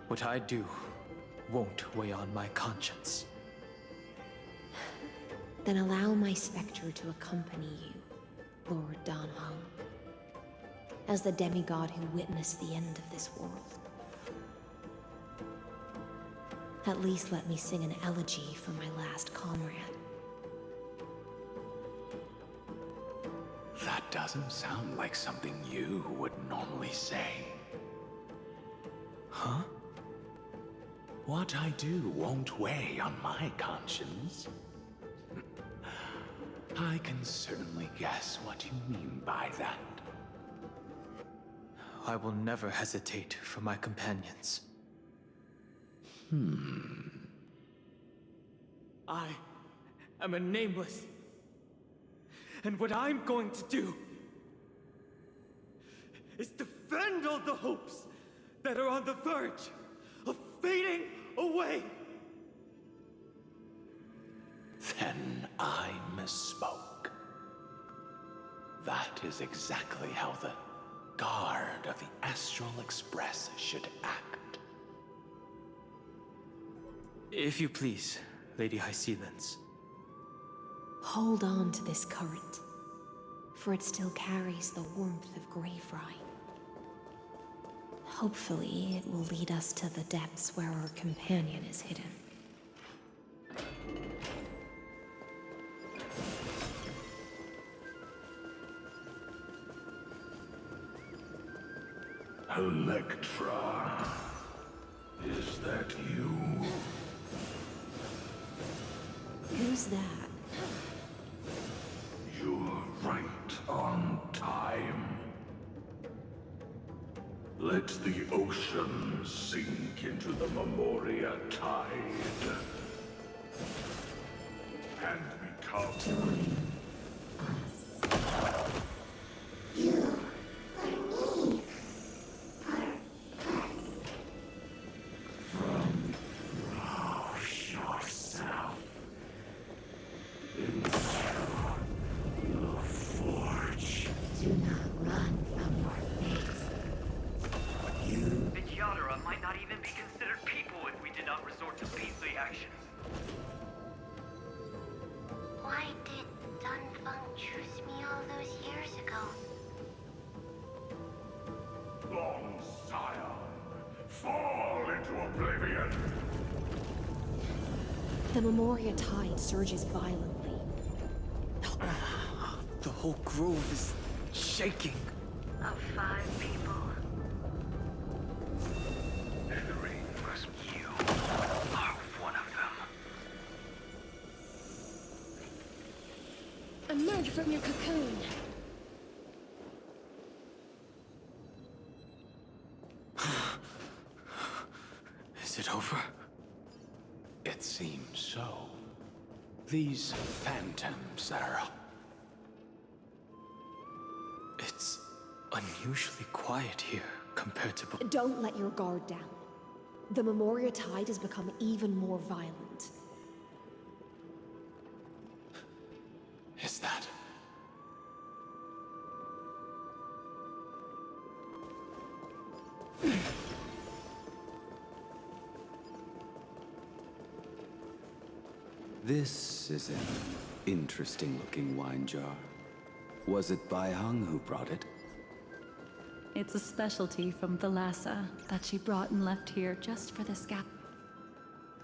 Speaker 3: what I do won't weigh on my conscience.
Speaker 16: Then allow my specter to accompany you, Lord Dan Hung, as the demigod who witnessed the end of this world. At least let me sing an elegy for my last comrade.
Speaker 15: That doesn't sound like something you would normally say. Huh? What I do won't weigh on my conscience. I can certainly guess what you mean by that.
Speaker 3: I will never hesitate for my companions. I am a nameless. And what I'm going to do is defend all the hopes that are on the verge of fading away.
Speaker 15: Then I misspoke. That is exactly how the guard of the Astral Express should act.
Speaker 3: If you please, Lady Hysealence.
Speaker 16: Hold on to this current, for it still carries the warmth of Greyfry. Hopefully, it will lead us to the depths where our companion is hidden.
Speaker 11: Electra, is that you?
Speaker 16: Who's that?
Speaker 11: You're right on time. Let the ocean sink into the Memoria tide and become...
Speaker 14: Why did Dunfeng choose me all those years ago?
Speaker 11: Long Scion, fall into oblivion!
Speaker 16: The Memoria tide surges violently.
Speaker 3: The whole grove is shaking.
Speaker 12: Of 5 people.
Speaker 11: Henry,
Speaker 12: You are one of them.
Speaker 2: Emerge from your cocoon.
Speaker 3: Is it over?
Speaker 15: It seems so. These phantoms are...
Speaker 3: It's unusually quiet here compared to...
Speaker 16: Don't let your guard down. The Memoria tide has become even more violent.
Speaker 15: Is that...
Speaker 17: This is an interesting-looking wine jar. Was it Baihang who brought it?
Speaker 18: It's a specialty from Thalassa that she brought and left here just for this gap.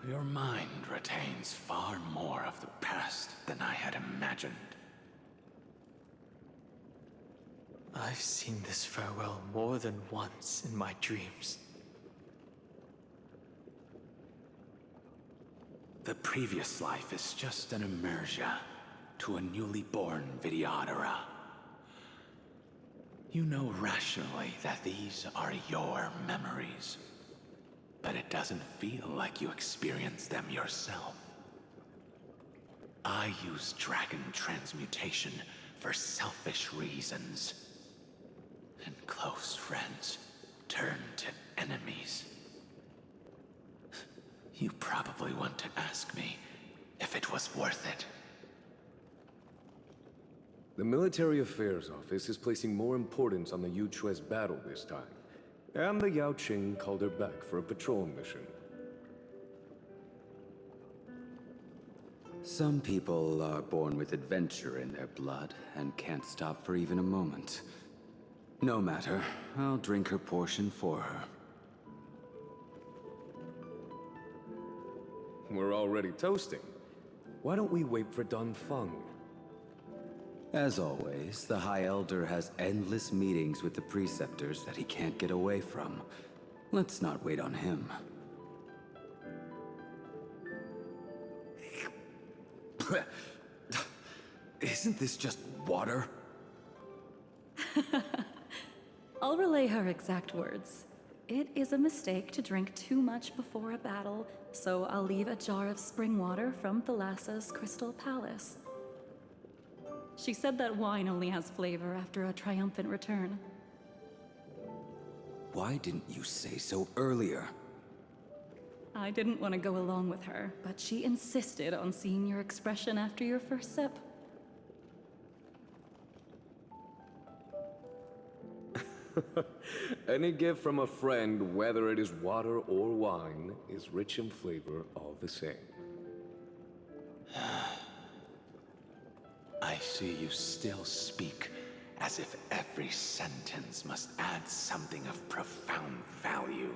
Speaker 15: Your mind retains far more of the past than I had imagined.
Speaker 3: I've seen this farewell more than once in my dreams.
Speaker 15: The previous life is just an immersia to a newly born Vidyadhara. You know rationally that these are your memories, but it doesn't feel like you experienced them yourself. I use dragon transmutation for selfish reasons, and close friends turn to enemies. You probably want to ask me if it was worth it.
Speaker 19: The Military Affairs Office is placing more importance on the Yuchue's battle this time. And the Yao Qing called her back for a patrol mission.
Speaker 17: Some people are born with adventure in their blood and can't stop for even a moment. No matter, I'll drink her portion for her.
Speaker 19: We're already toasting. Why don't we wait for Dunfeng?
Speaker 17: As always, the High Elder has endless meetings with the Preceptors that he can't get away from. Let's not wait on him.
Speaker 10: Isn't this just water?
Speaker 18: I'll relay her exact words. It is a mistake to drink too much before a battle, so I'll leave a jar of spring water from Thalassa's Crystal Palace. She said that wine only has flavor after a triumphant return.
Speaker 17: Why didn't you say so earlier?
Speaker 18: I didn't want to go along with her, but she insisted on seeing your expression after your first sip.
Speaker 19: Any gift from a friend, whether it is water or wine, is rich in flavor all the same.
Speaker 15: I see you still speak as if every sentence must add something of profound value.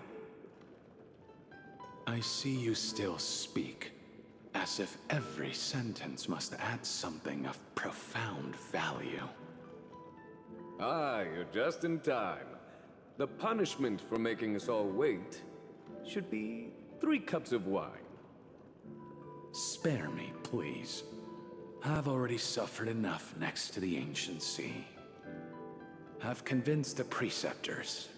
Speaker 15: I see you still speak as if every sentence must add something of profound value.
Speaker 19: Ah, you're just in time. The punishment for making us all wait should be 3 cups of wine.
Speaker 15: Spare me, please. I've already suffered enough next to the ancient sea. I've convinced the preceptors.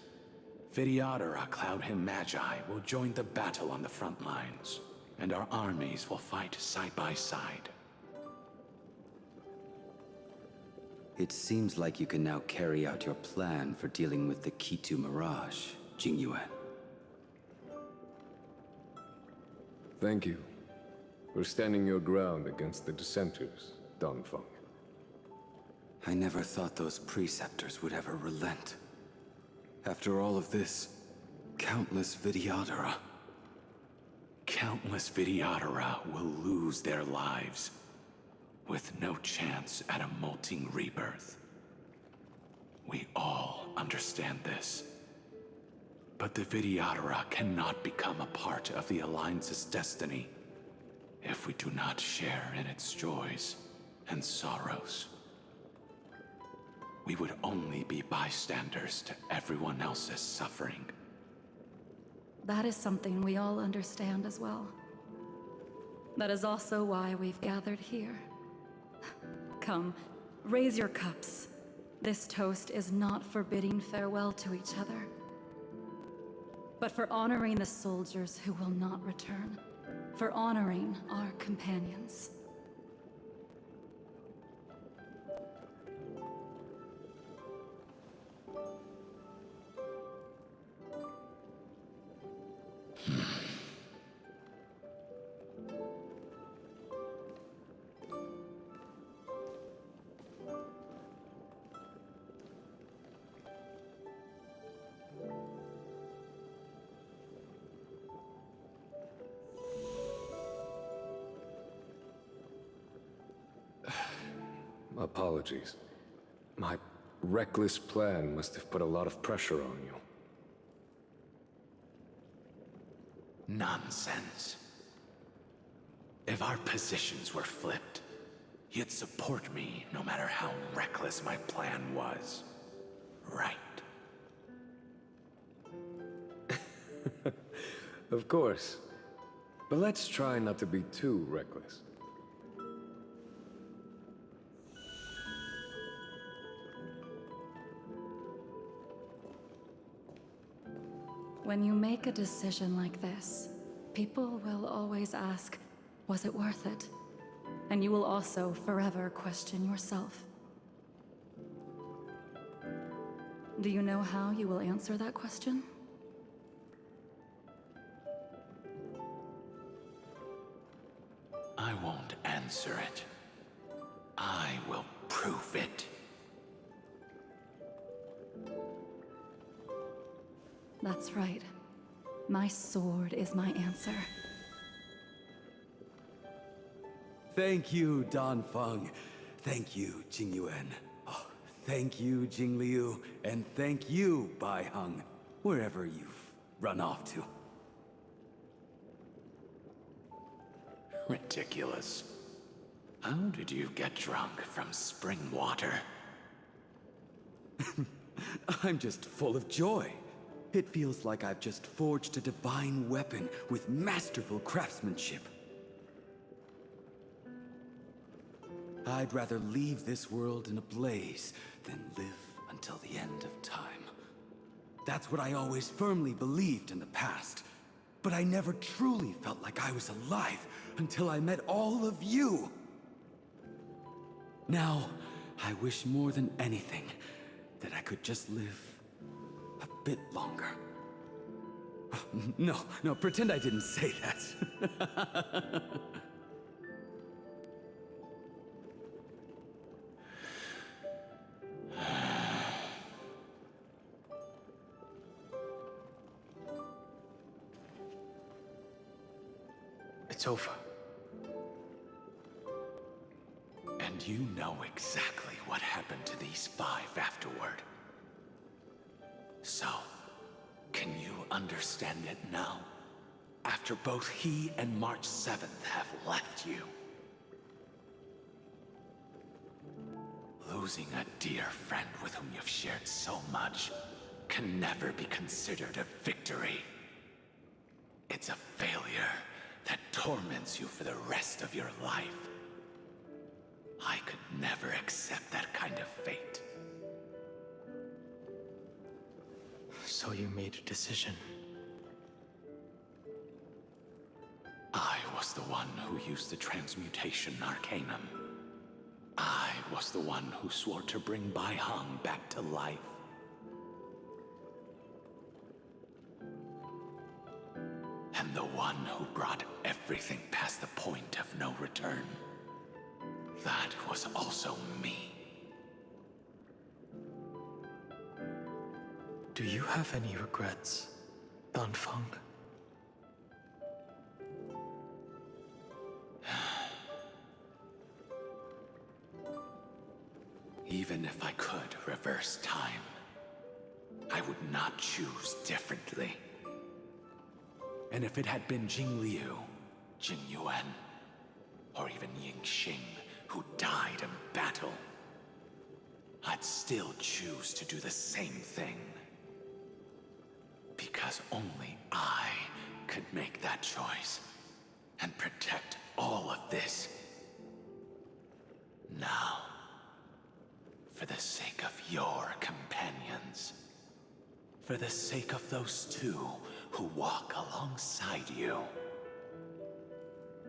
Speaker 15: Vidyadhara Cloud Him Magi will join the battle on the front lines, and our armies will fight side by side.
Speaker 17: It seems like you can now carry out your plan for dealing with the Kitu Mirage, Jingyuan.
Speaker 19: Thank you for standing your ground against the dissenters, Dongfeng.
Speaker 17: I never thought those preceptors would ever relent. After all of this, countless Vidyadhara.
Speaker 15: Countless Vidyadhara will lose their lives, with no chance at a molting rebirth. We all understand this. But the Vidyadhara cannot become a part of the Alliance's destiny if we do not share in its joys and sorrows. We would only be bystanders to everyone else's suffering.
Speaker 18: That is something we all understand as well. That is also why we've gathered here. Come, raise your cups. This toast is not for bidding farewell to each other, but for honoring the soldiers who will not return, for honoring our companions.
Speaker 19: Apologies. My reckless plan must have put a lot of pressure on you.
Speaker 15: Nonsense. If our positions were flipped, you'd support me no matter how reckless my plan was. Right?
Speaker 19: Of course. But let's try not to be too reckless.
Speaker 18: When you make a decision like this, people will always ask, was it worth it? And you will also forever question yourself. Do you know how you will answer that question?
Speaker 15: I won't answer it. I will prove it.
Speaker 18: That's right. My sword is my answer.
Speaker 17: Thank you, Dongfeng. Thank you, Jingyuan. Oh, thank you, Jingliu. And thank you, Baiheng, wherever you've run off to.
Speaker 15: Ridiculous. How did you get drunk from spring water?
Speaker 17: I'm just full of joy. It feels like I've just forged a divine weapon with masterful craftsmanship. I'd rather leave this world in a blaze than live until the end of time. That's what I always firmly believed in the past. But I never truly felt like I was alive until I met all of you. Now, I wish more than anything that I could just live a bit longer. No, pretend I didn't say that.
Speaker 15: It's over. And And you know exactly what happened to these 5 afterward. So, can you understand it now? After both he and March 7th have left you. Losing a dear friend with whom you've shared so much can never be considered a victory. It's a failure that torments you for the rest of your life. I could never accept that kind of fate.
Speaker 3: So you made a decision.
Speaker 15: I was the one who used the transmutation arcanum. I was the one who swore to bring Bai Hong back to life. And the one who brought everything past the point of no return. That was also me.
Speaker 3: Do you have any regrets, Danfeng?
Speaker 15: Even if I could reverse time, I would not choose differently. And if it had been Jing Liu, Jing Yuan, or even Ying Xing who died in battle, I'd still choose to do the same thing. Because only I could make that choice and protect all of this. Now, for the sake of your companions, for the sake of those 2 who walk alongside you,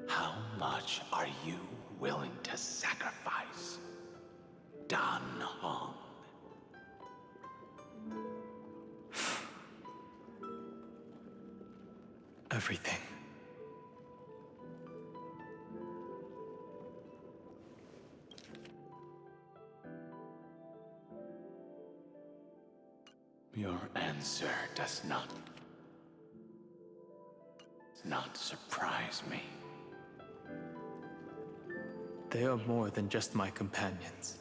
Speaker 15: how much are you willing to sacrifice, Dan Hong?
Speaker 3: Everything.
Speaker 15: Your answer does not surprise me.
Speaker 3: They are more than just my companions.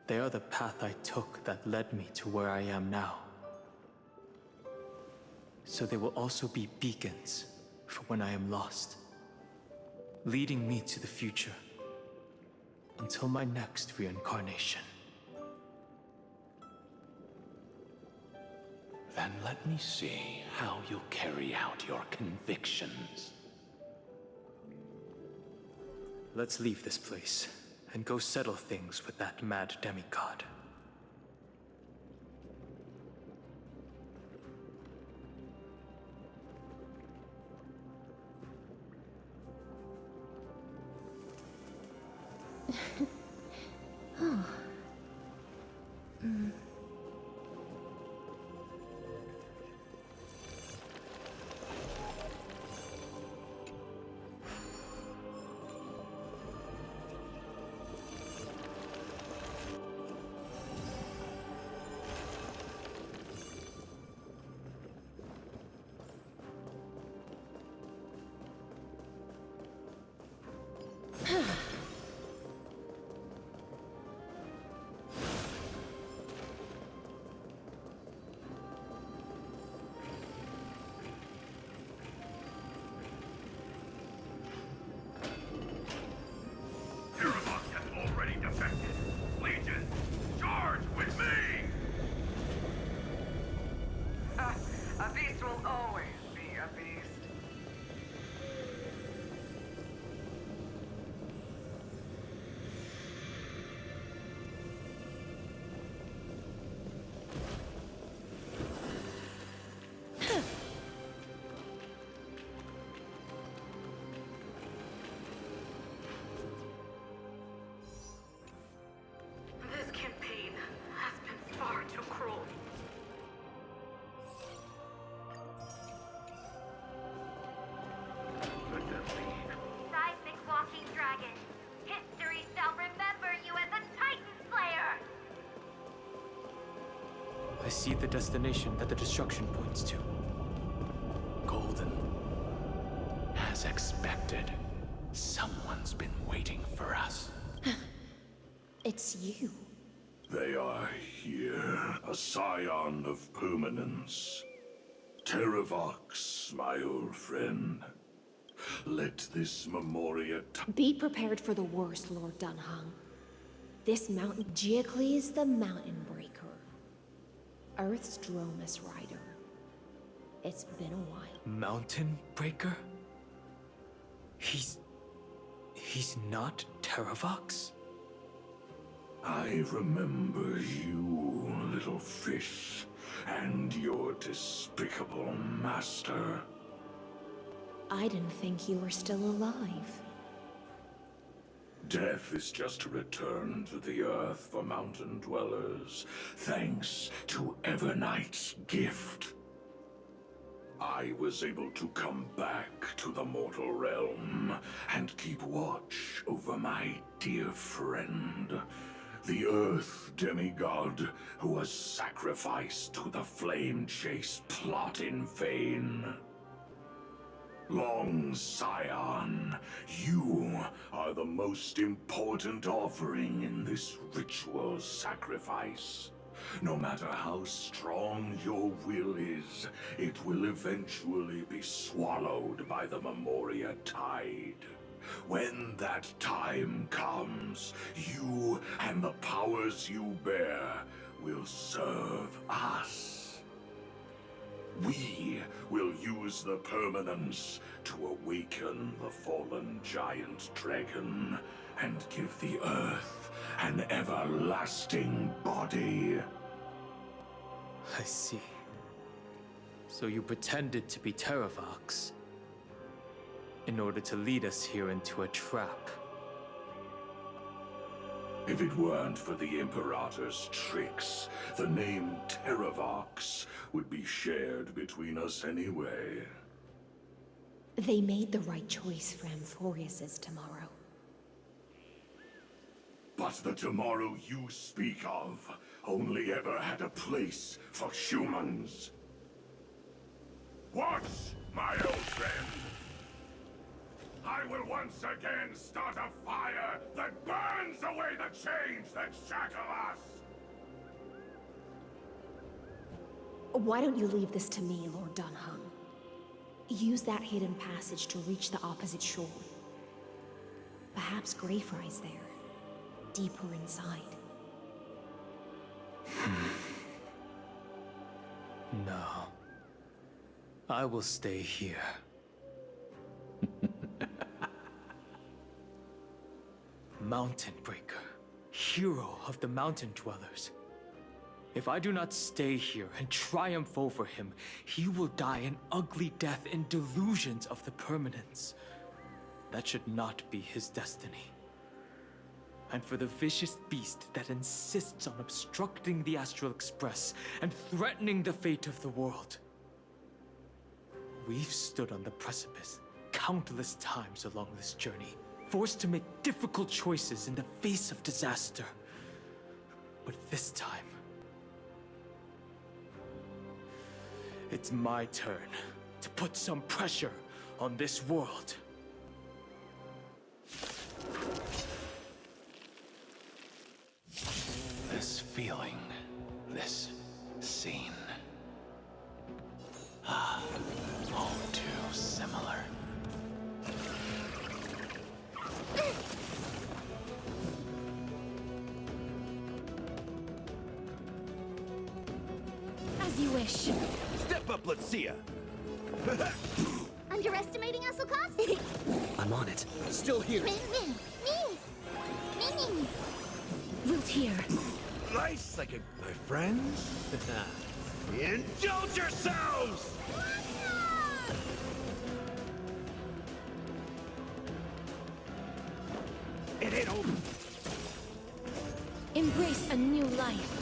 Speaker 3: They are the path I took that led me to where I am now. So they will also be beacons for when I am lost, leading me to the future until my next reincarnation.
Speaker 15: Then let me see how you'll carry out your convictions.
Speaker 3: Let's leave this place and go settle things with that mad demigod.
Speaker 16: Oh.
Speaker 12: A beast will always be a beast. This campaign has been far too cruel.
Speaker 14: Seismic walking dragon. History shall remember you as a Titan Slayer!
Speaker 3: I see the destination that the destruction points to.
Speaker 15: Golden. As expected, someone's been waiting for us.
Speaker 16: It's you.
Speaker 11: They are here, a scion of permanence. Terravox, my old friend. Let this Memoria
Speaker 16: Be prepared for the worst, Lord Dunhung. This mountain, Giacles the Mountain Breaker. Earth's Dromus Rider. It's been a while.
Speaker 3: Mountain Breaker? He's not Terravox?
Speaker 11: I remember you, little fish, and your despicable master.
Speaker 16: I didn't think you were still alive.
Speaker 11: Death is just a return to the earth for mountain dwellers, thanks to Evernight's gift. I was able to come back to the mortal realm and keep watch over my dear friend, the Earth demigod who was sacrificed to the flame chase plot in vain. Long Scion, you are the most important offering in this ritual sacrifice. No matter how strong your will is, it will eventually be swallowed by the Memoria tide. When that time comes, you and the powers you bear will serve us. We will use the permanence to awaken the fallen giant dragon and give the earth an everlasting body.
Speaker 3: I see. So you pretended to be Terravox in order to lead us here into a trap.
Speaker 11: If it weren't for the Imperator's tricks, the name Terravox would be shared between us anyway.
Speaker 16: They made the right choice for Amphorius's tomorrow.
Speaker 11: But the tomorrow you speak of only ever had a place for humans. Watch, my old friend! I will once again start a fire that burns away the chains that shackle us!
Speaker 16: Why don't you leave this to me, Lord Dunhung? Use that hidden passage to reach the opposite shore. Perhaps Greyfry's there, deeper inside.
Speaker 3: No. I will stay here. Mountain Breaker, hero of the mountain dwellers. If I do not stay here and triumph over him, he will die an ugly death in delusions of the permanence. That should not be his destiny. And for the vicious beast that insists on obstructing the Astral Express and threatening the fate of the world. We've stood on the precipice countless times along this journey, forced to make difficult choices in the face of disaster. But this time, it's my turn to put some pressure on this world.
Speaker 15: This feeling, this scene. Ah, all too similar.
Speaker 2: As you wish.
Speaker 13: Step up, let's see ya.
Speaker 14: Underestimating us, Okas?
Speaker 13: I'm on it. Still here.
Speaker 14: Me.
Speaker 2: Wilt here.
Speaker 13: Nice, like my friends. Indulge yourselves! It ain't over.
Speaker 2: Embrace a new life.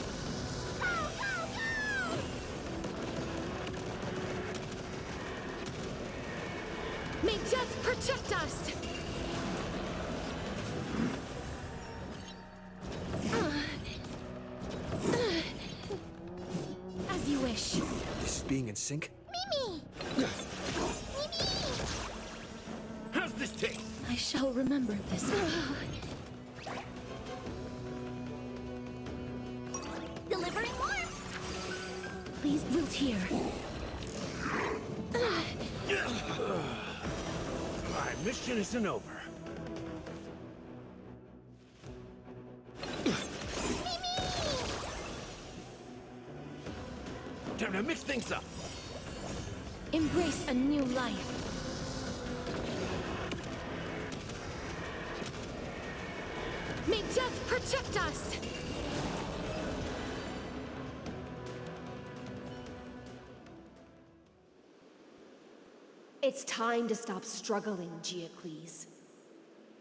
Speaker 2: May death protect us! As you wish.
Speaker 13: This is being in sync?
Speaker 14: Mimi!
Speaker 13: How's this taste?
Speaker 2: I shall remember this.
Speaker 16: shield here.
Speaker 13: My mission isn't over. Time to mix things up.
Speaker 16: Embrace a new life. May death protect us! It's time to stop struggling, Geocles.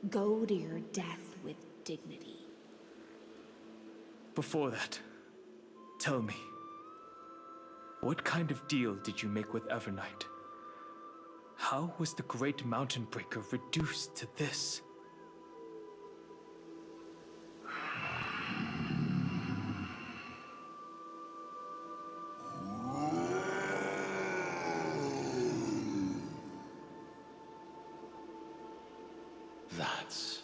Speaker 16: Go to your death with dignity.
Speaker 3: Before that, tell me, what kind of deal did you make with Evernight? How was the Great Mountain Breaker reduced to this?
Speaker 15: That's...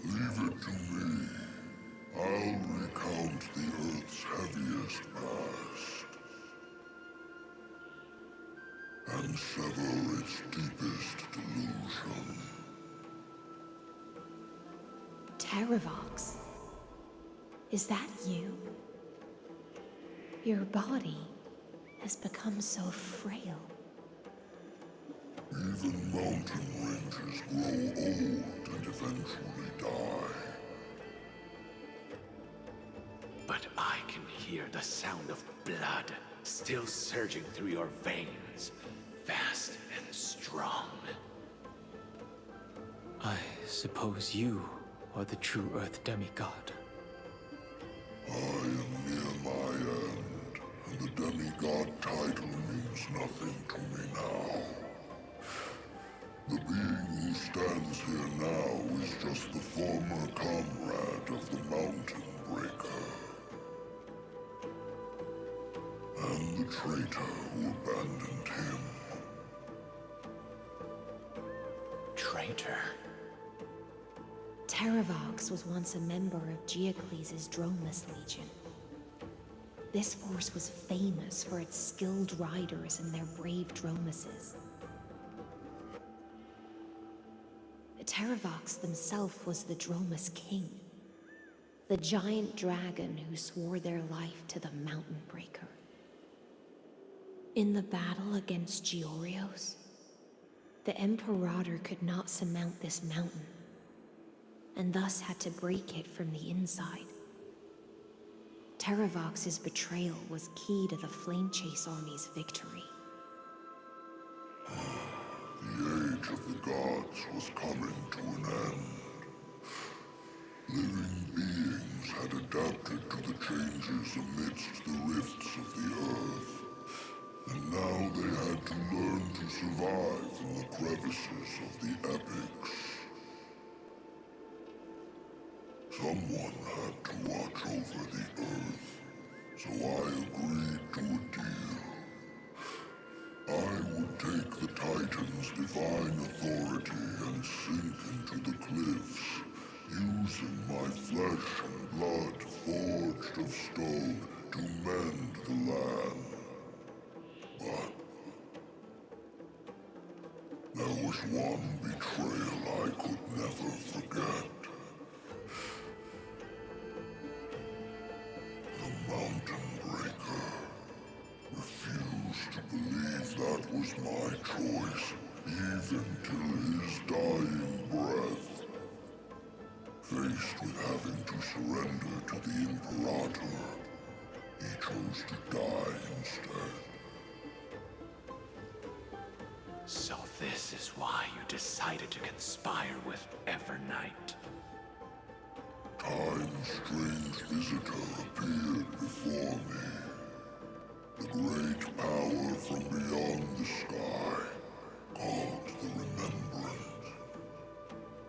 Speaker 11: Leave it to me. I'll recount the Earth's heaviest past. And sever its deepest delusion.
Speaker 16: Terravox? Is that you? Your body has become so frail.
Speaker 11: Even mountain ranges grow old and eventually die.
Speaker 15: But I can hear the sound of blood still surging through your veins, fast and strong.
Speaker 3: I suppose you are the true Earth demigod.
Speaker 11: I am near my end, and the demigod title means nothing to me now. The being who stands here now is just the former comrade of the Mountain Breaker. And the traitor who abandoned him.
Speaker 15: Traitor?
Speaker 16: Terravox was once a member of Geocles' Dromus Legion. This force was famous for its skilled riders and their brave Dromuses. Terravox himself was the Dromus King, the giant dragon who swore their life to the Mountain Breaker. In the battle against Georios, the Imperator could not surmount this mountain, and thus had to break it from the inside. Terravox's betrayal was key to the Flamechase army's victory.
Speaker 11: The age of the gods was coming to an end. Living beings had adapted to the changes amidst the rifts of the earth, and now they had to learn to survive in the crevices of the epics. Someone had to watch over the earth, so I agreed to a deal. I would take the Titan's divine authority and sink into the cliffs, using my flesh and blood forged of stone to mend the land. But there was one betrayal I could never forget. The Mountain Breaker refused to believe that was my choice, even till his dying breath. Faced with having to surrender to the Imperator, he chose to die instead.
Speaker 15: So this is why you decided to conspire with Evernight.
Speaker 11: Time's strange visitor appeared before me. The great power from beyond the sky, called the Remembrance.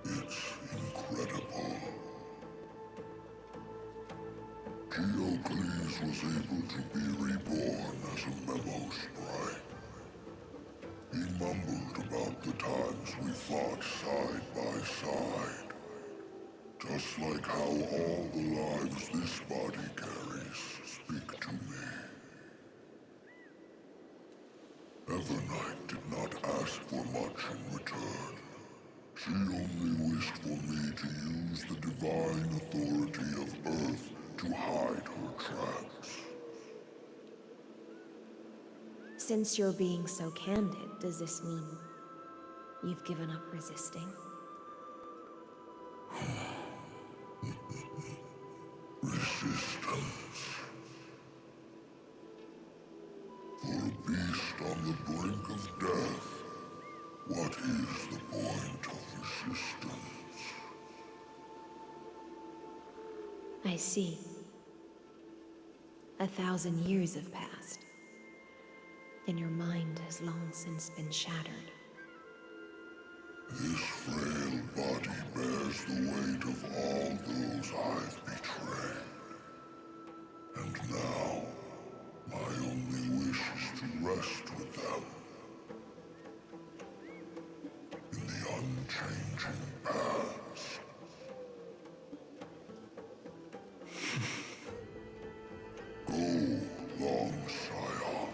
Speaker 11: It's incredible. Geocles was able to be reborn as a memo sprite. He mumbled about the times we fought side by side. Just like how all the lives this body carries speak to me. Evernight did not ask for much in return. She only wished for me to use the divine authority of Earth to hide her tracks.
Speaker 16: Since you're being so candid, does this mean you've given up resisting?
Speaker 11: Resistance. For a beast on the brink of death, what is the point of resistance?
Speaker 16: I see. 1,000 years have passed, and your mind has long since been shattered.
Speaker 11: This frail body bears the weight of all those I've betrayed. And now, my only wish is to rest with them. In the unchanging past. Go, long Scion.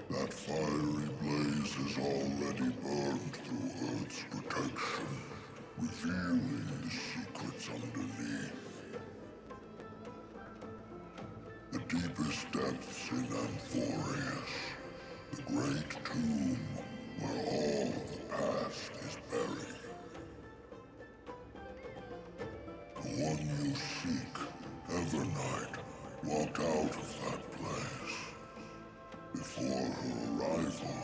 Speaker 11: That fiery blaze has already burned through Earth's protection, revealing the secrets underneath. The deepest depths in Amphorius, the great tomb where all the past is buried. The one you seek, Evernight, walked out of that place. Before her arrival,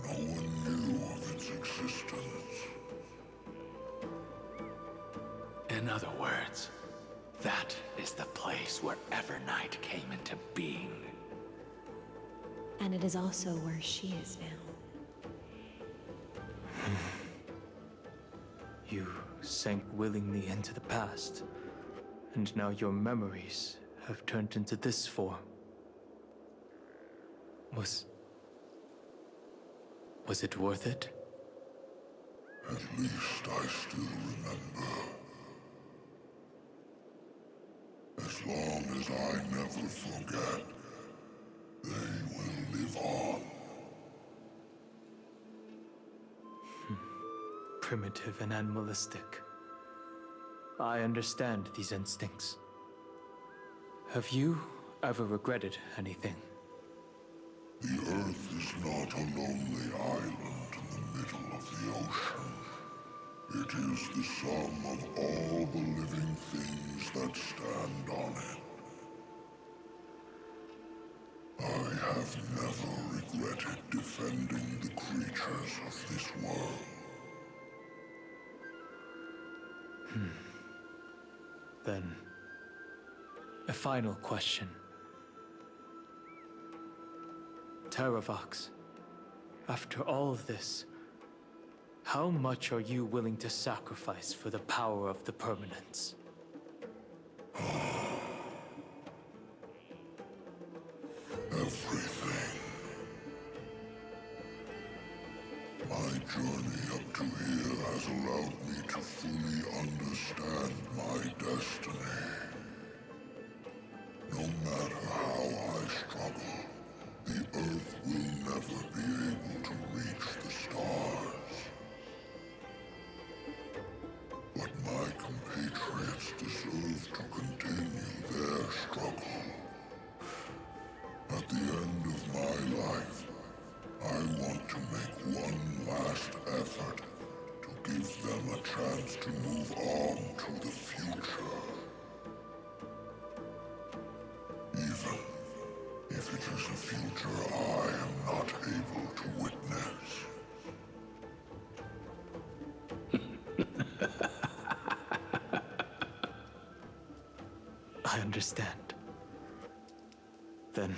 Speaker 11: no one knew of its existence.
Speaker 15: In other words, that is the place where Evernight came into being.
Speaker 16: And it is also where she is now.
Speaker 3: You sank willingly into the past, and now your memories have turned into this form. Was it worth it?
Speaker 11: At least I still remember. As long as I never forget, they will live on.
Speaker 3: Primitive and animalistic. I understand these instincts. Have you ever regretted anything?
Speaker 11: The Earth is not a lonely island in the middle of the ocean. It is the sum of all the living things that stand on it. I have never regretted defending the creatures of this world.
Speaker 3: Then, a final question. Terravox, after all of this, how much are you willing to sacrifice for the power of the Permanents?
Speaker 11: Everything. My journey up to here has allowed me to fully understand my destiny. No matter how I struggle, the Earth will never be able to reach the stars. But my compatriots deserve to continue their struggle. At the end of my life, I want to make one last effort to give them a chance to move on to the future. Even if it is a future I am not able to witness.
Speaker 3: I understand. Then,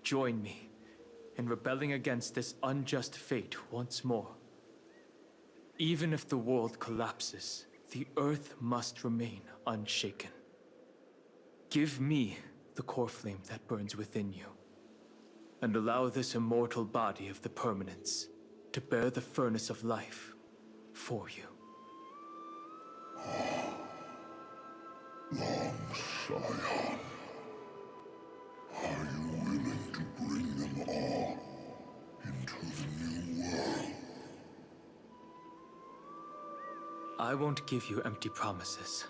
Speaker 3: join me in rebelling against this unjust fate once more. Even if the world collapses, the Earth must remain unshaken. Give me the core flame that burns within you, and allow this immortal body of the Permanents to bear the furnace of life for you.
Speaker 11: Long Scion. Are you willing to bring them all into the new world?
Speaker 3: I won't give you empty promises.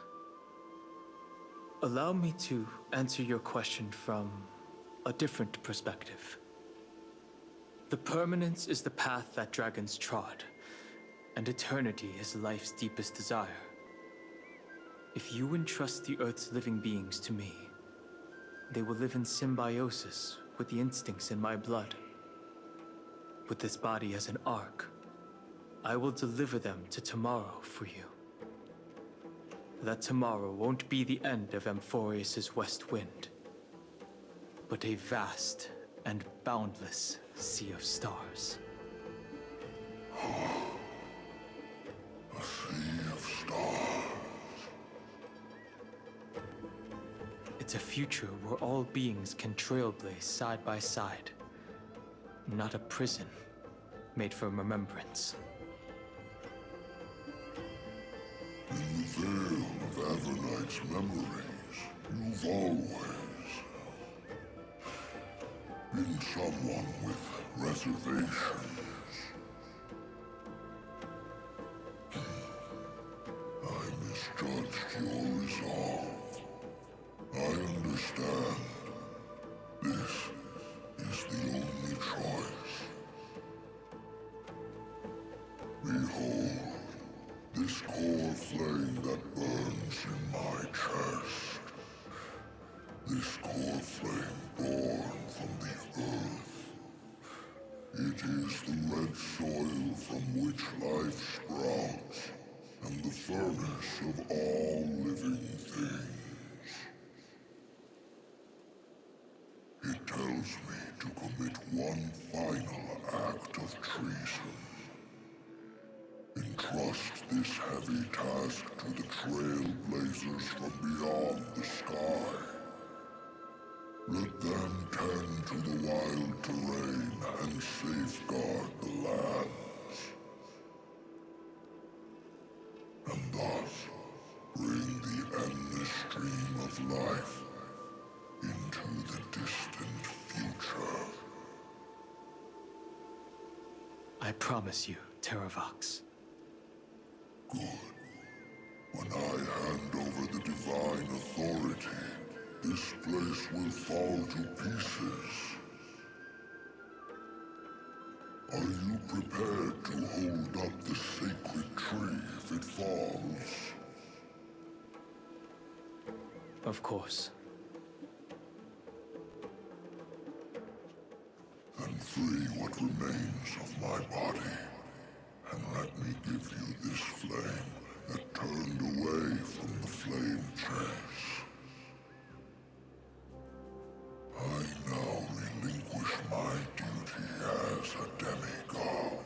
Speaker 3: Allow me to answer your question from a different perspective. The permanence is the path that dragons trod, and eternity is life's deepest desire. If you entrust the Earth's living beings to me, they will live in symbiosis with the instincts in my blood. With this body as an ark, I will deliver them to tomorrow for you. That tomorrow won't be the end of Amphorius' west wind, but a vast and boundless sea of stars.
Speaker 11: A sea of stars.
Speaker 3: It's a future where all beings can trailblaze side by side, not a prison made for remembrance.
Speaker 11: In the veil of Avernight's memories, you've always been someone with reservations. I misjudged your resolve. I understand. This is the only choice. Behold, this core flame that burns in my chest. This core flame born from the earth. It is the red soil from which life sprouts, and the furnace of all living things. It tells me to commit one final act of treason. Entrust this heavy task to the trailblazers from beyond the sky. Let them tend to the wild terrain and safeguard the lands. And thus, bring the endless stream of life into the distant future.
Speaker 3: I promise you, Terravox.
Speaker 11: Good. When I hand over the divine authority, this place will fall to pieces. Are you prepared to hold up the sacred tree if it falls?
Speaker 3: Of course.
Speaker 11: Then free what remains of my body, and let me give you this flame that turned away from the flame chase. I now relinquish my duty as a demigod.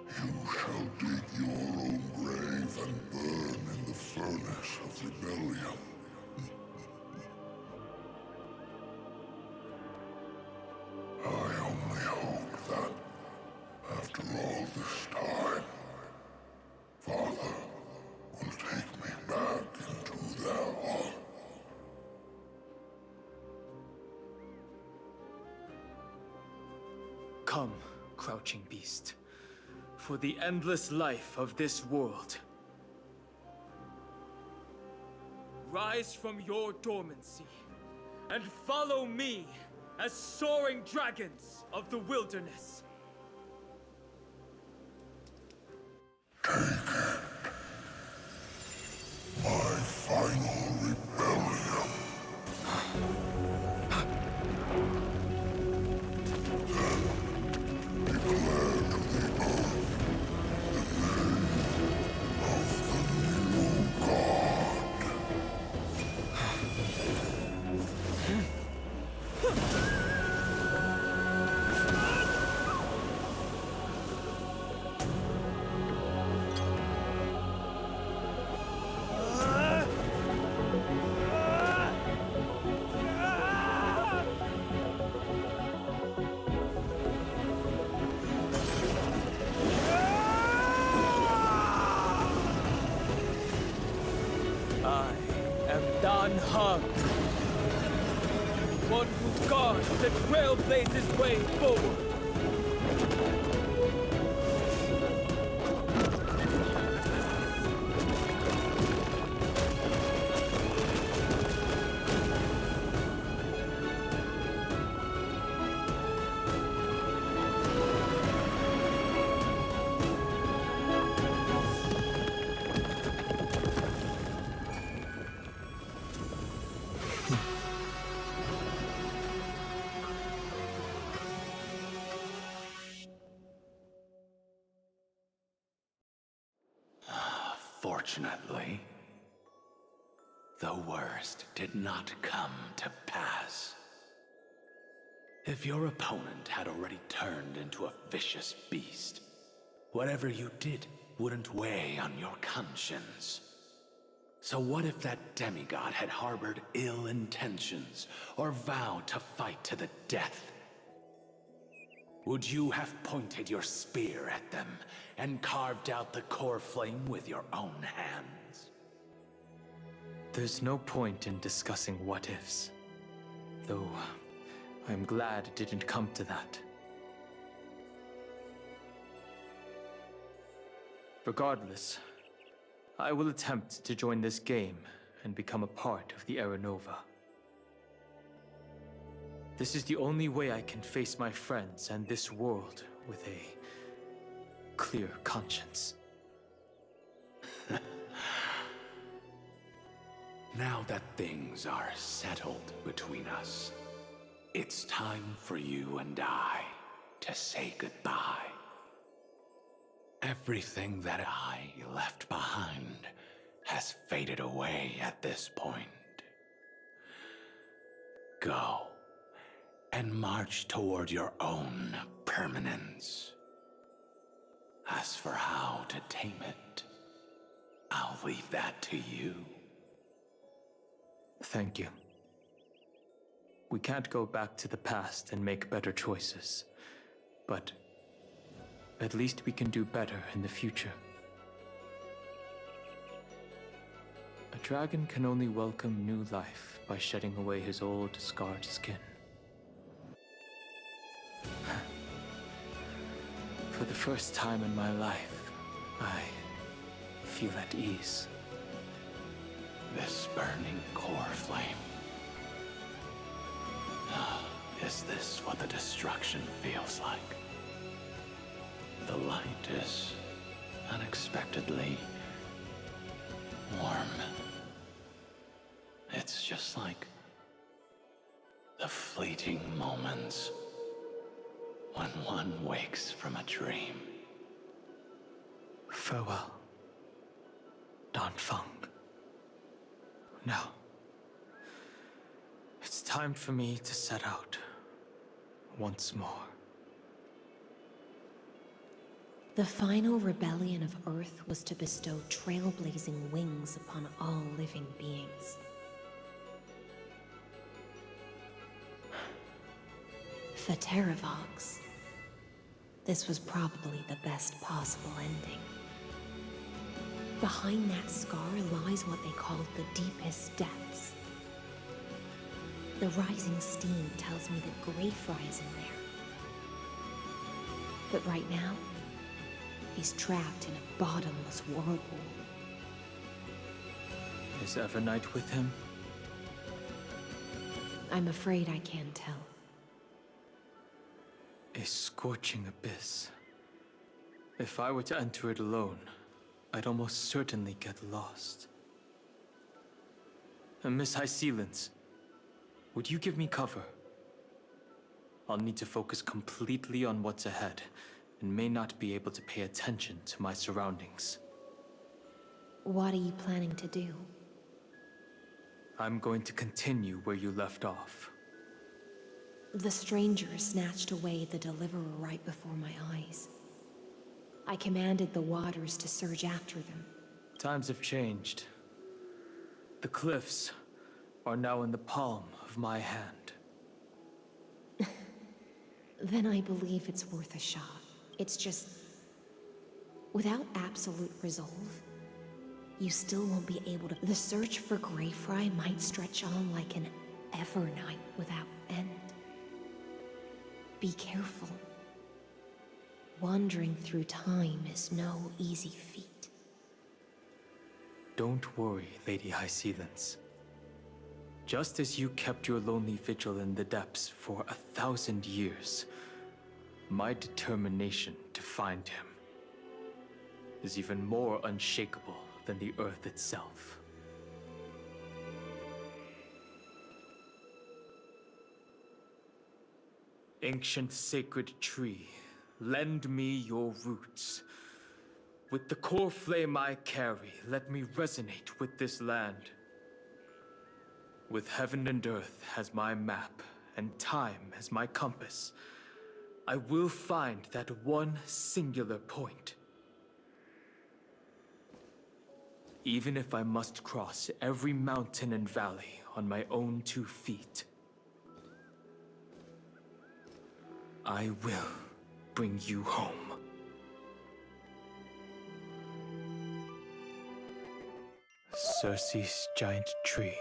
Speaker 11: You shall dig your own grave and burn in the furnace of rebellion. I only hope that, after all this time, Father will take me back into their heart.
Speaker 3: Come, crouching beast, for the endless life of this world. Rise from your dormancy, and follow me as soaring dragons of the wilderness.
Speaker 11: My final rebellion. Then declare to the earth the name of the new god.
Speaker 3: harmed. One who guards the trailblazer's way forward.
Speaker 15: Fortunately, the worst did not come to pass. If your opponent had already turned into a vicious beast, whatever you did wouldn't weigh on your conscience. So what if that demigod had harbored ill intentions or vowed to fight to the death? Would you have pointed your spear at them and carved out the core flame with your own hands?
Speaker 3: There's no point in discussing what-ifs. Though, I'm glad it didn't come to that. Regardless, I will attempt to join this game and become a part of the Era Nova. This is the only way I can face my friends and this world with a clear conscience.
Speaker 15: Now that things are settled between us, it's time for you and I to say goodbye. Everything that I left behind has faded away at this point. Go and march toward your own permanence. As for how to tame it, I'll leave that to you.
Speaker 3: Thank you. We can't go back to the past and make better choices, but at least we can do better in the future. A dragon can only welcome new life by shedding away his old, scarred skin. For the first time in my life, I feel at ease.
Speaker 15: This burning core flame. Is this what the destruction feels like? The light is unexpectedly warm. It's just like the fleeting moments when one wakes from a dream.
Speaker 3: Farewell, Danfeng. Now, it's time for me to set out once more.
Speaker 16: The final rebellion of Earth was to bestow trailblazing wings upon all living beings. For Terravox, this was probably the best possible ending. Behind that scar lies what they called the deepest depths. The rising steam tells me that Greyfry is in there. But right now, he's trapped in a bottomless whirlpool.
Speaker 3: Is Evernight with him?
Speaker 16: I'm afraid I can't tell.
Speaker 3: A scorching abyss. If I were to enter it alone, I'd almost certainly get lost. And Miss High Sealants, would you give me cover? I'll need to focus completely on what's ahead, and may not be able to pay attention to my surroundings.
Speaker 16: What are you planning to do?
Speaker 3: I'm going to continue where you left off.
Speaker 16: The stranger snatched away the deliverer right before my eyes. I commanded the waters to surge after them.
Speaker 3: Times have changed. The cliffs are now in the palm of my hand.
Speaker 16: Then I believe it's worth a shot. It's just... without absolute resolve, you still won't be able to. The search for Greyfry might stretch on like an evernight without end. Be careful. Wandering through time is no easy feat.
Speaker 3: Don't worry, Lady High Sealance. Just as you kept your lonely vigil in the depths for 1,000 years, my determination to find him is even more unshakable than the earth itself. Ancient sacred tree, lend me your roots. With the core flame I carry, let me resonate with this land. With heaven and earth as my map, and time as my compass, I will find that one singular point. Even if I must cross every mountain and valley on my own 2 feet, I will bring you home. Circe's giant tree,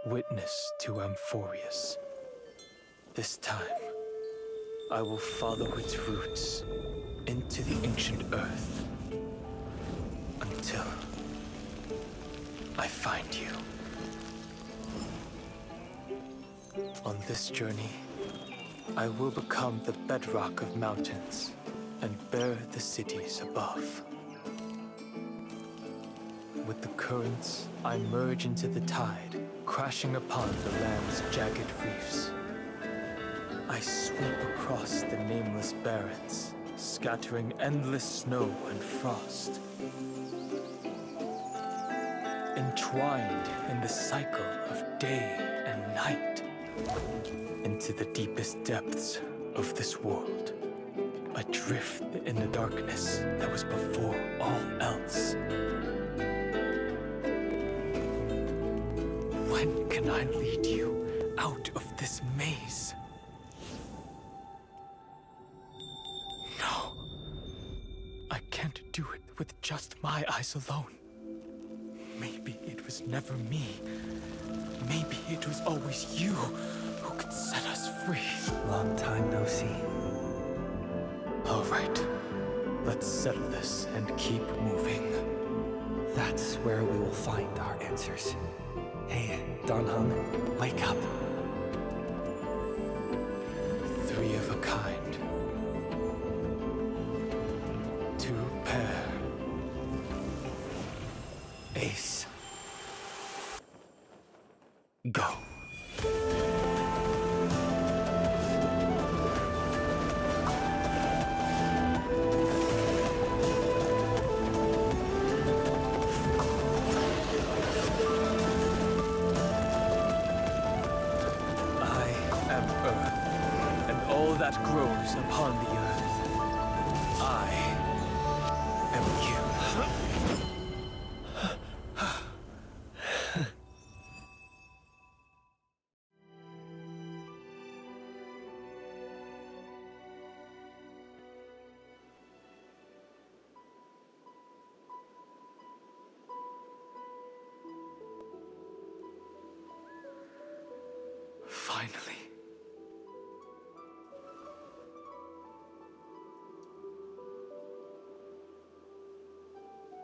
Speaker 3: witness to Amphorius. This time, I will follow its roots into the ancient earth until I find you. On this journey, I will become the bedrock of mountains and bear the cities above. With the currents, I merge into the tide, crashing upon the land's jagged reefs. I sweep across the nameless barrens, scattering endless snow and frost. Entwined in the cycle of day and night, into the deepest depths of this world, adrift in the darkness that was before all else. When can I lead you out of this maze? No. I can't do it with just my eyes alone. Maybe it was never me. Maybe it was always you who could set us free.
Speaker 6: Long time no see.
Speaker 3: All right. Let's settle this and keep moving.
Speaker 6: That's where we will find our answers. Hey, Donhung, wake up.
Speaker 3: 3 of a kind. 2 pair. Ace. Go. That grows upon the earth. I am you. Finally.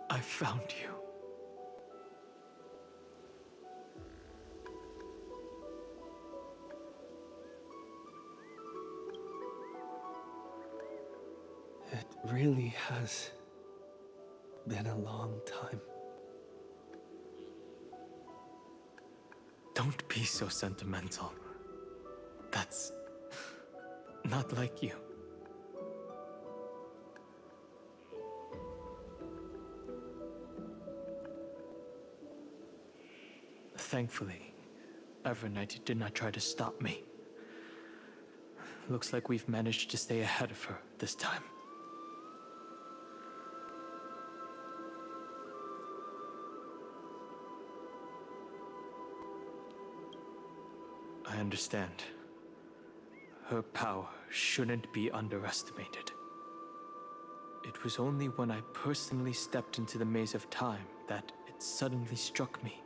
Speaker 3: I found you.
Speaker 6: It really has been a long time.
Speaker 3: Don't be so sentimental. That's not like you. Thankfully, Evernight did not try to stop me. Looks like we've managed to stay ahead of her this time. I understand. Her power shouldn't be underestimated. It was only when I personally stepped into the maze of time that it suddenly struck me.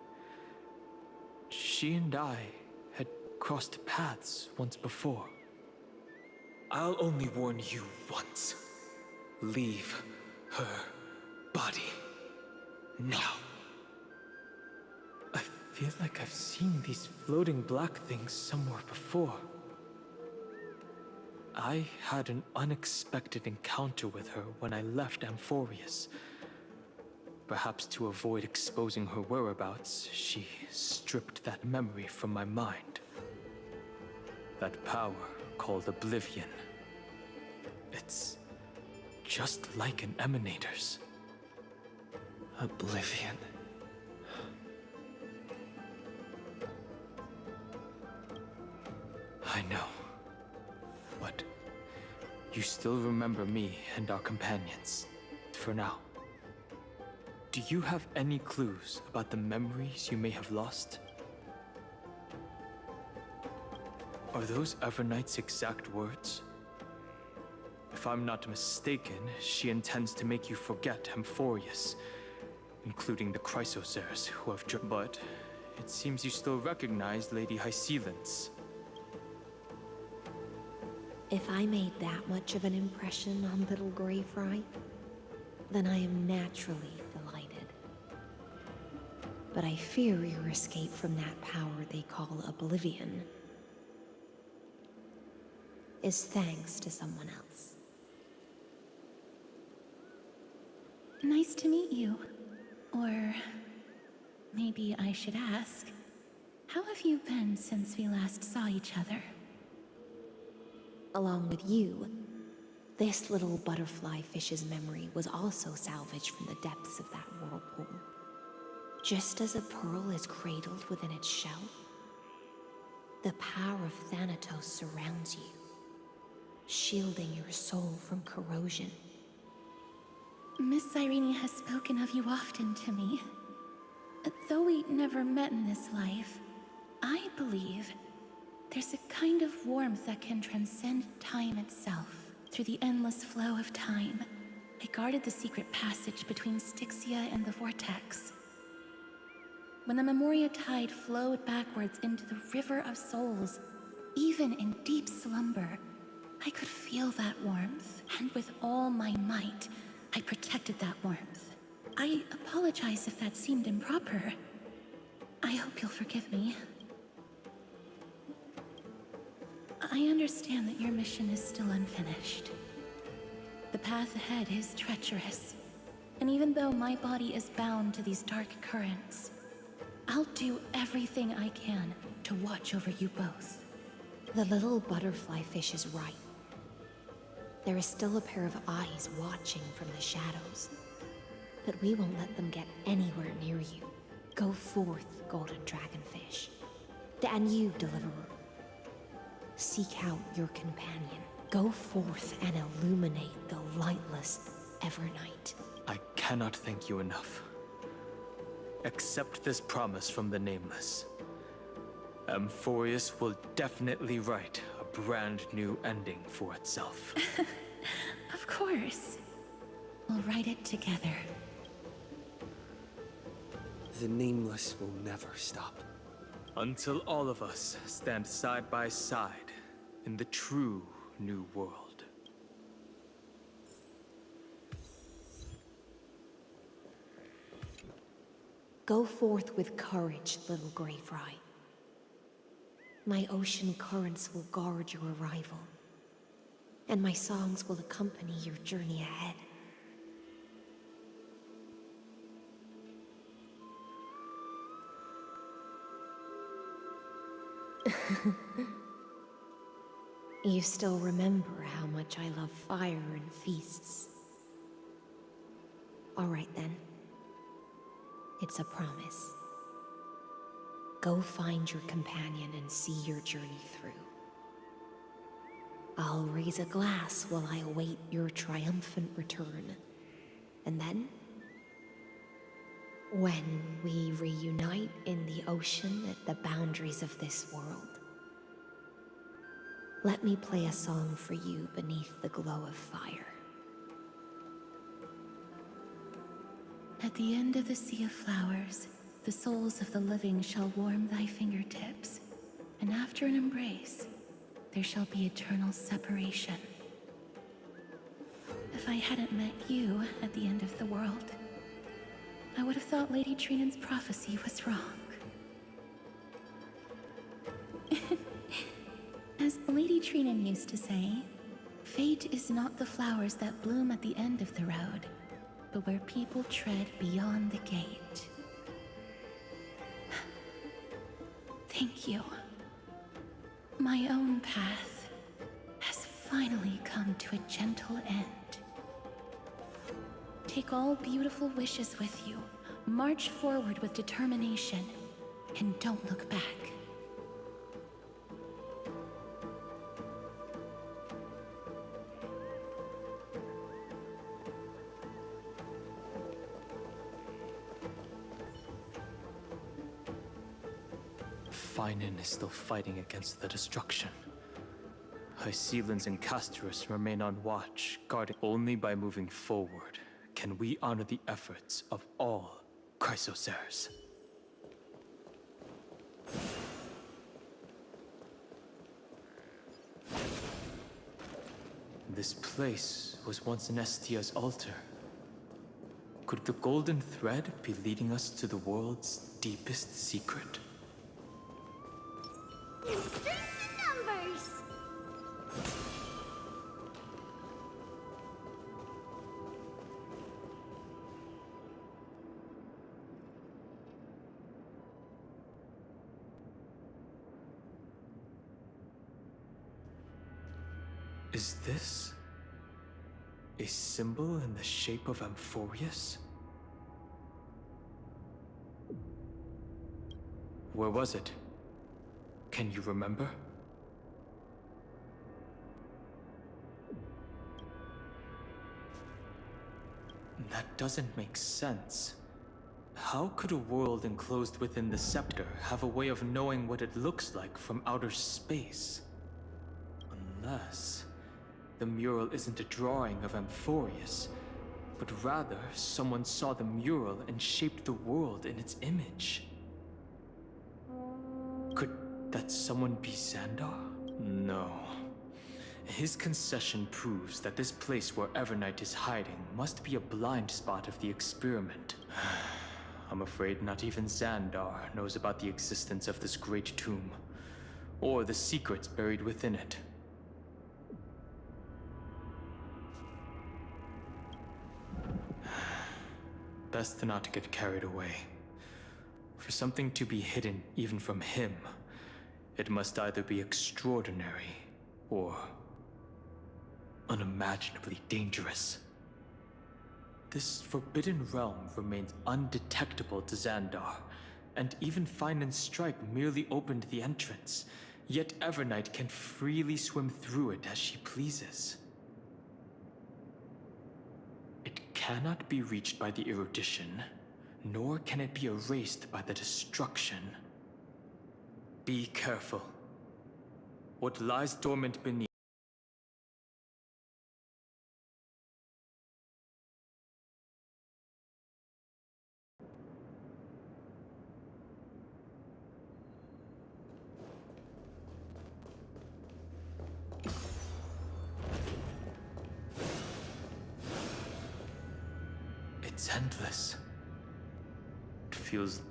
Speaker 3: She and I had crossed paths once before. I'll only warn you once. Leave her body now. I feel like I've seen these floating black things somewhere before. I had an unexpected encounter with her when I left Amphorius. Perhaps to avoid exposing her whereabouts, she stripped that memory from my mind. That power called Oblivion. It's just like an emanator's.
Speaker 6: Oblivion.
Speaker 3: I know. But you still remember me and our companions, for now. Do you have any clues about the memories you may have lost? Are those Everknight's exact words? If I'm not mistaken, she intends to make you forget Amphorius, including the Chrysosaurs who have But it seems you still recognize Lady Hycelens.
Speaker 16: If I made that much of an impression on little Grey Fry, then I am naturally delighted. But I fear your escape from that power they call Oblivion is thanks to someone else.
Speaker 1: Nice to meet you. Or maybe I should ask, how have you been since we last saw each other?
Speaker 16: Along with you, this little butterfly fish's memory was also salvaged from the depths of that whirlpool. Just as a pearl is cradled within its shell, the power of Thanatos surrounds you, shielding your soul from corrosion.
Speaker 1: Miss Irene has spoken of you often to me. Though we never met in this life, I believe there's a kind of warmth that can transcend time itself. Through the endless flow of time, I guarded the secret passage between Styxia and the Vortex. When the Memoria tide flowed backwards into the River of Souls, even in deep slumber, I could feel that warmth, and with all my might, I protected that warmth. I apologize if that seemed improper. I hope you'll forgive me. I understand that your mission is still unfinished. The path ahead is treacherous, and even though my body is bound to these dark currents, I'll do everything I can to watch over you both.
Speaker 16: The little butterfly fish is right. There is still a pair of eyes watching from the shadows, but we won't let them get anywhere near you. Go forth, golden dragonfish. And you, deliverer. Seek out your companion. Go forth and illuminate the lightless Evernight.
Speaker 3: I cannot thank you enough. Accept this promise from the Nameless. Amphorius will definitely write a brand new ending for itself.
Speaker 1: Of course. We'll write it together.
Speaker 6: The Nameless will never stop.
Speaker 3: Until all of us stand side by side in the true new world.
Speaker 16: Go forth with courage, little Grey Fry. My ocean currents will guard your arrival, and my songs will accompany your journey ahead. You still remember how much I love fire and feasts. All right then. It's a promise. Go find your companion and see your journey through. I'll raise a glass while I await your triumphant return. And then, when we reunite in the ocean at the boundaries of this world, let me play a song for you beneath the glow of fire.
Speaker 20: At the end of the sea of flowers, the souls of the living shall warm thy fingertips, and after an embrace, there shall be eternal separation. If I hadn't met you at the end of the world, I would have thought Lady Trinan's prophecy was wrong. As Lady Trinan used to say, fate is not the flowers that bloom at the end of the road, but where people tread beyond the gate. Thank you. My own path has finally come to a gentle end. Take all beautiful wishes with you, march forward with determination, and don't look back.
Speaker 3: Finan is still fighting against the destruction. Hycelans and Castorus remain on watch, guarding. Only by moving forward can we honor the efforts of all Chrysoceres. This place was once Nestia's altar. Could the golden thread be leading us to the world's deepest secret?
Speaker 14: Strength in numbers!
Speaker 3: Is this a symbol in the shape of Amphorius? Where was it? Can you remember? That doesn't make sense. How could a world enclosed within the scepter have a way of knowing what it looks like from outer space? Unless the mural isn't a drawing of Amphorius, but rather someone saw the mural and shaped the world in its image. Could that someone be Xandar? No. His concession proves that this place where Evernight is hiding must be a blind spot of the experiment. I'm afraid not even Xandar knows about the existence of this great tomb, or the secrets buried within it. Best not to get carried away. For something to be hidden even from him, it must either be extraordinary or unimaginably dangerous. This forbidden realm remains undetectable to Xandar, and even Finan's strike merely opened the entrance, yet Evernight can freely swim through it as she pleases. It cannot be reached by the erudition, nor can it be erased by the destruction. Be careful. What lies dormant beneath it's endless. It feels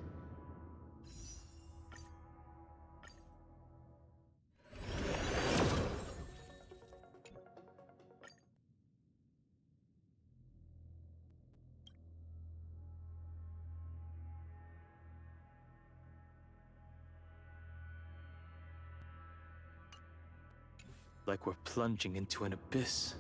Speaker 3: like we're plunging into an abyss.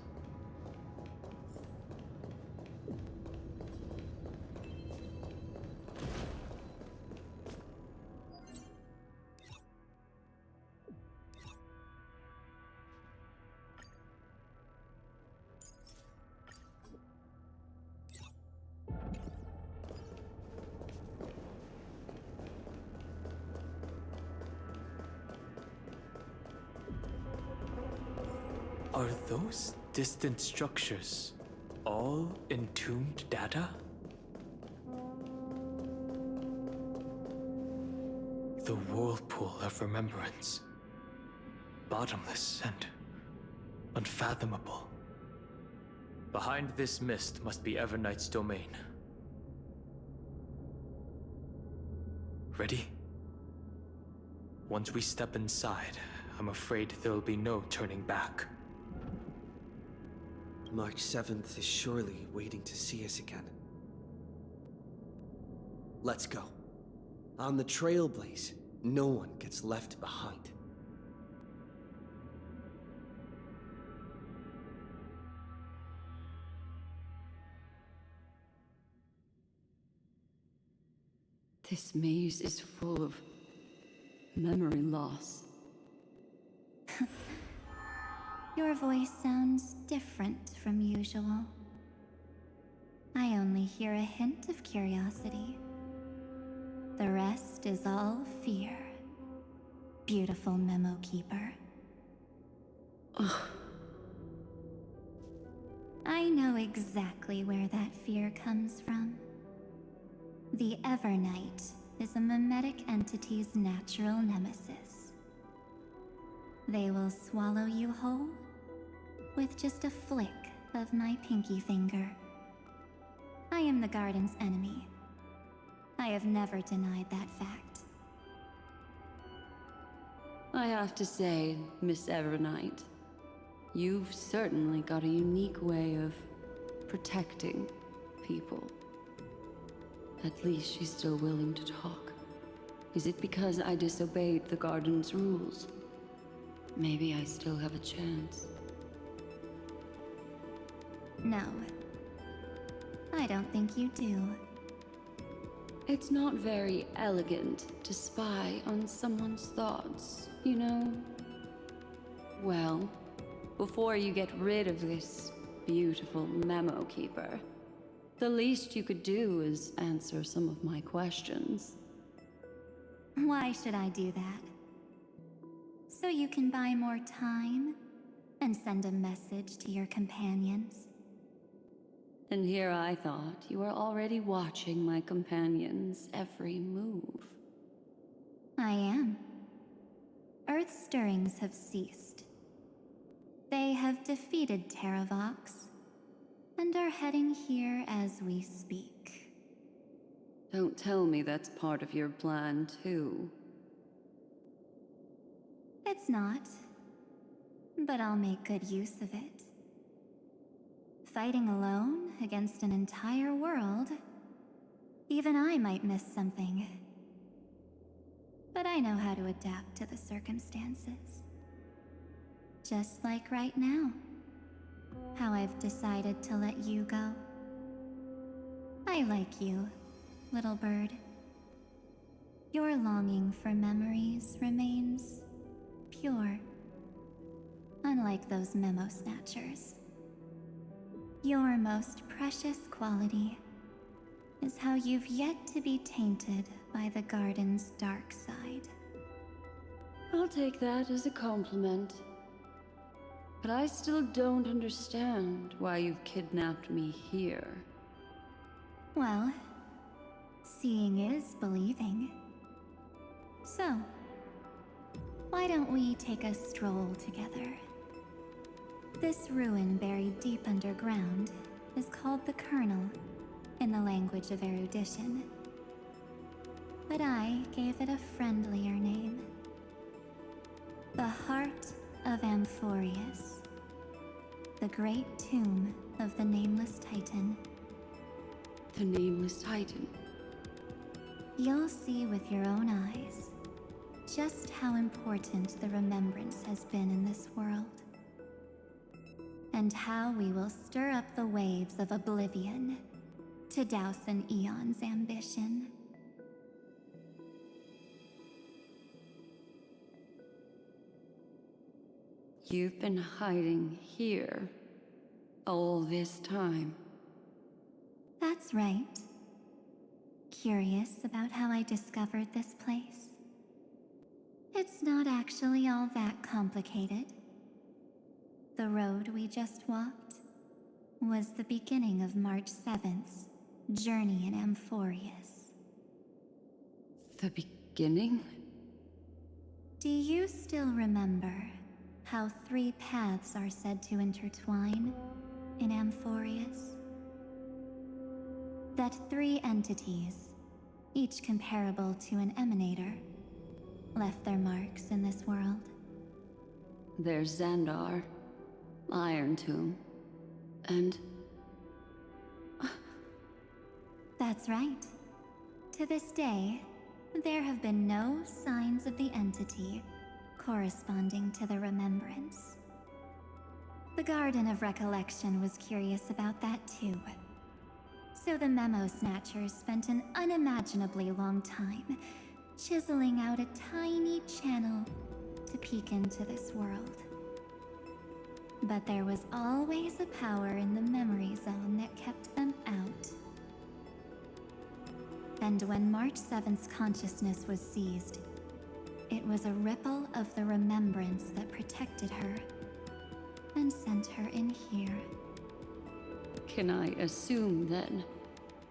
Speaker 3: Are those distant structures all entombed data? The whirlpool of remembrance. Bottomless and unfathomable. Behind this mist must be Everknight's domain. Ready? Once we step inside, I'm afraid there'll be no turning back.
Speaker 21: March 7th is surely waiting to see us again. Let's go. On the Trailblaze, no one gets left behind.
Speaker 8: This maze is full of memory loss.
Speaker 2: Your voice sounds different from usual. I only hear a hint of curiosity. The rest is all fear. Beautiful memo keeper.
Speaker 8: Ugh.
Speaker 2: I know exactly where that fear comes from. The Everknight is a mimetic entity's natural nemesis. They will swallow you whole with just a flick of my pinky finger. I am the Garden's enemy. I have never denied that fact.
Speaker 8: I have to say, Miss Everknight, you've certainly got a unique way of protecting people. At least she's still willing to talk. Is it because I disobeyed the Garden's rules? Maybe I still have a chance.
Speaker 2: No. I don't think you do.
Speaker 8: It's not very elegant to spy on someone's thoughts, you know? Well, before you get rid of this beautiful memo keeper, the least you could do is answer some of my questions.
Speaker 2: Why should I do that? So you can buy more time and send a message to your companions?
Speaker 8: And here I thought you were already watching my companions' every move.
Speaker 2: I am. Earth's stirrings have ceased. They have defeated Terravox and are heading here as we speak.
Speaker 8: Don't tell me that's part of your plan, too.
Speaker 2: It's not, but I'll make good use of it. Fighting alone against an entire world, even I might miss something. But I know how to adapt to the circumstances. Just like right now. How I've decided to let you go. I like you, little bird. Your longing for memories remains pure, unlike those memo snatchers. Your most precious quality is how you've yet to be tainted by the Garden's dark side.
Speaker 8: I'll take that as a compliment. But I still don't understand why you've kidnapped me here.
Speaker 2: Well, seeing is believing. So, why don't we take a stroll together? This ruin buried deep underground is called the Kernel in the language of erudition. But I gave it a friendlier name. The Heart of Amphorius, the great tomb of the Nameless Titan.
Speaker 8: The Nameless Titan?
Speaker 2: You'll see with your own eyes just how important the remembrance has been in this world. And how we will stir up the waves of oblivion to douse an eon's ambition.
Speaker 8: You've been hiding here all this time.
Speaker 2: That's right. Curious about how I discovered this place? It's not actually all that complicated. The road we just walked was the beginning of March 7th's journey in Amphorius.
Speaker 8: The beginning?
Speaker 2: Do you still remember how 3 paths are said to intertwine in Amphorius? That 3 entities, each comparable to an emanator, left their marks in this world.
Speaker 8: There's Xandar, Iron Tomb, and...
Speaker 2: That's right. To this day, there have been no signs of the entity corresponding to the remembrance. The Garden of Recollection was curious about that too. So the Memo Snatchers spent an unimaginably long time chiseling out a tiny channel to peek into this world. But there was always a power in the memory zone that kept them out. And when March 7th's consciousness was seized, it was a ripple of the remembrance that protected her and sent her in here.
Speaker 8: Can I assume, then,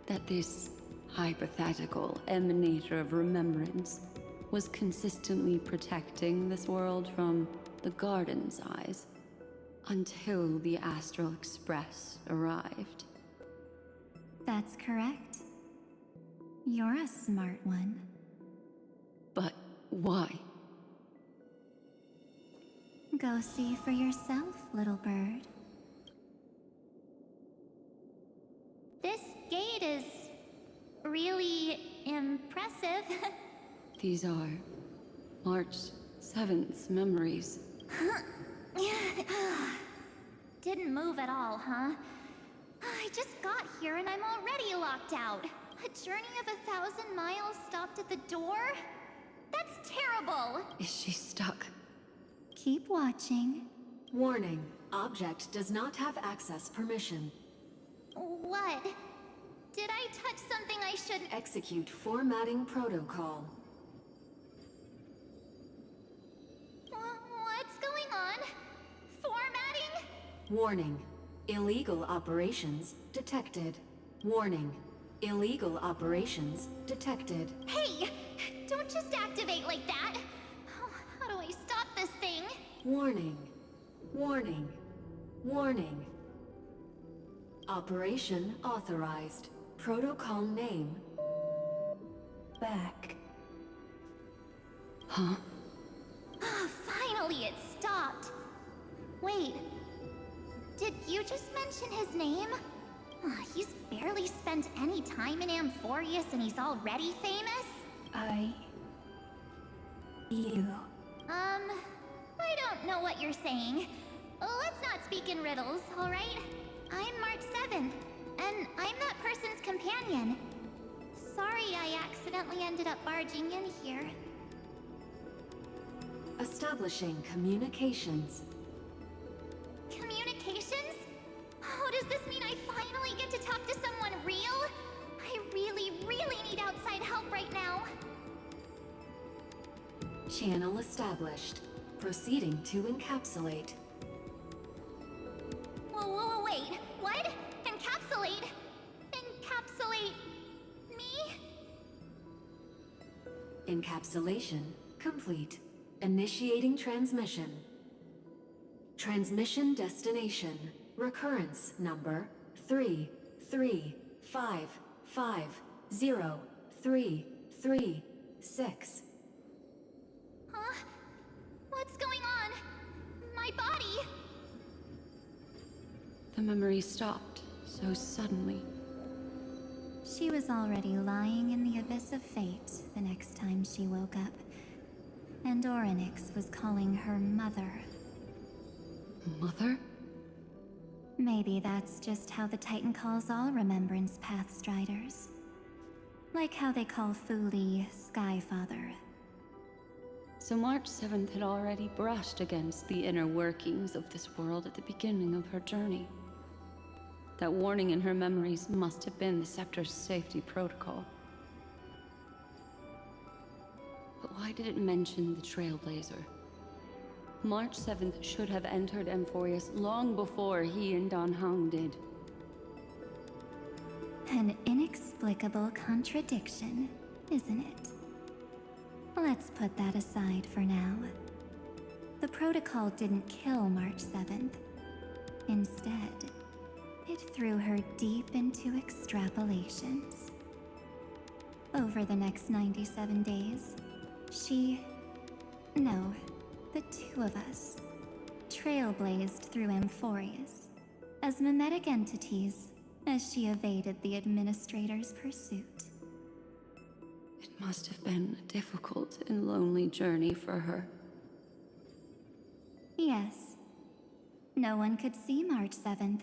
Speaker 8: that this hypothetical emanator of remembrance was consistently protecting this world from the Garden's eyes until the Astral Express arrived?
Speaker 2: That's correct. You're a smart one.
Speaker 8: But why?
Speaker 2: Go see for yourself, little bird. This gate is really impressive.
Speaker 8: These are March 7th's memories.
Speaker 14: Didn't move at all, huh? I just got here and I'm already locked out. A journey of 1,000 miles stopped at the door? That's terrible!
Speaker 8: Is she stuck?
Speaker 2: Keep watching.
Speaker 16: Warning. Object does not have access permission.
Speaker 14: What? Did I touch something I shouldn't?
Speaker 16: Execute formatting protocol.
Speaker 14: What's going on? Formatting?
Speaker 16: Warning. Illegal operations detected. Warning. Illegal operations detected.
Speaker 14: Hey! Don't just activate like that! How do I stop this thing?
Speaker 16: Warning. Warning. Warning. Operation authorized. Protocol name. Back.
Speaker 8: Huh?
Speaker 14: Finally it stopped! Wait. Did you just mention his name? He's barely spent any time in Amphorius and he's already famous? I don't know what you're saying. Let's not speak in riddles, alright? I'm March 7th, and I'm that person's companion. Sorry I accidentally ended up barging in here.
Speaker 16: Establishing communications.
Speaker 14: Communications? Oh, does this mean I finally get to talk to someone real? I really, really need outside help right now.
Speaker 16: Channel established. Proceeding to encapsulate.
Speaker 14: Whoa, wait, what? Encapsulate? Encapsulate me?
Speaker 16: Encapsulation complete. Initiating transmission. Transmission destination. Recurrence number 335503336.
Speaker 14: Huh? What's going on? My body?
Speaker 8: The memory stopped so suddenly.
Speaker 2: She was already lying in the abyss of fate the next time she woke up. And Orynyx was calling her mother.
Speaker 8: Mother?
Speaker 2: Maybe that's just how the Titan calls all Remembrance Pathstriders. Like how they call thôiii Skyfather.
Speaker 8: So March 7th had already brushed against the inner workings of this world at the beginning of her journey. That warning in her memories must have been the Scepter's safety protocol. But why did it mention the Trailblazer? March 7th should have entered Amphorius long before he and Dan Heng did.
Speaker 2: An inexplicable contradiction, isn't it? Let's put that aside for now. The protocol didn't kill March 7th. Instead, it threw her deep into extrapolations. Over the next 97 days, the two of us, trailblazed through Amphorius as mimetic entities as she evaded the Administrator's pursuit.
Speaker 8: It must have been a difficult and lonely journey for her.
Speaker 2: Yes. No one could see March 7th.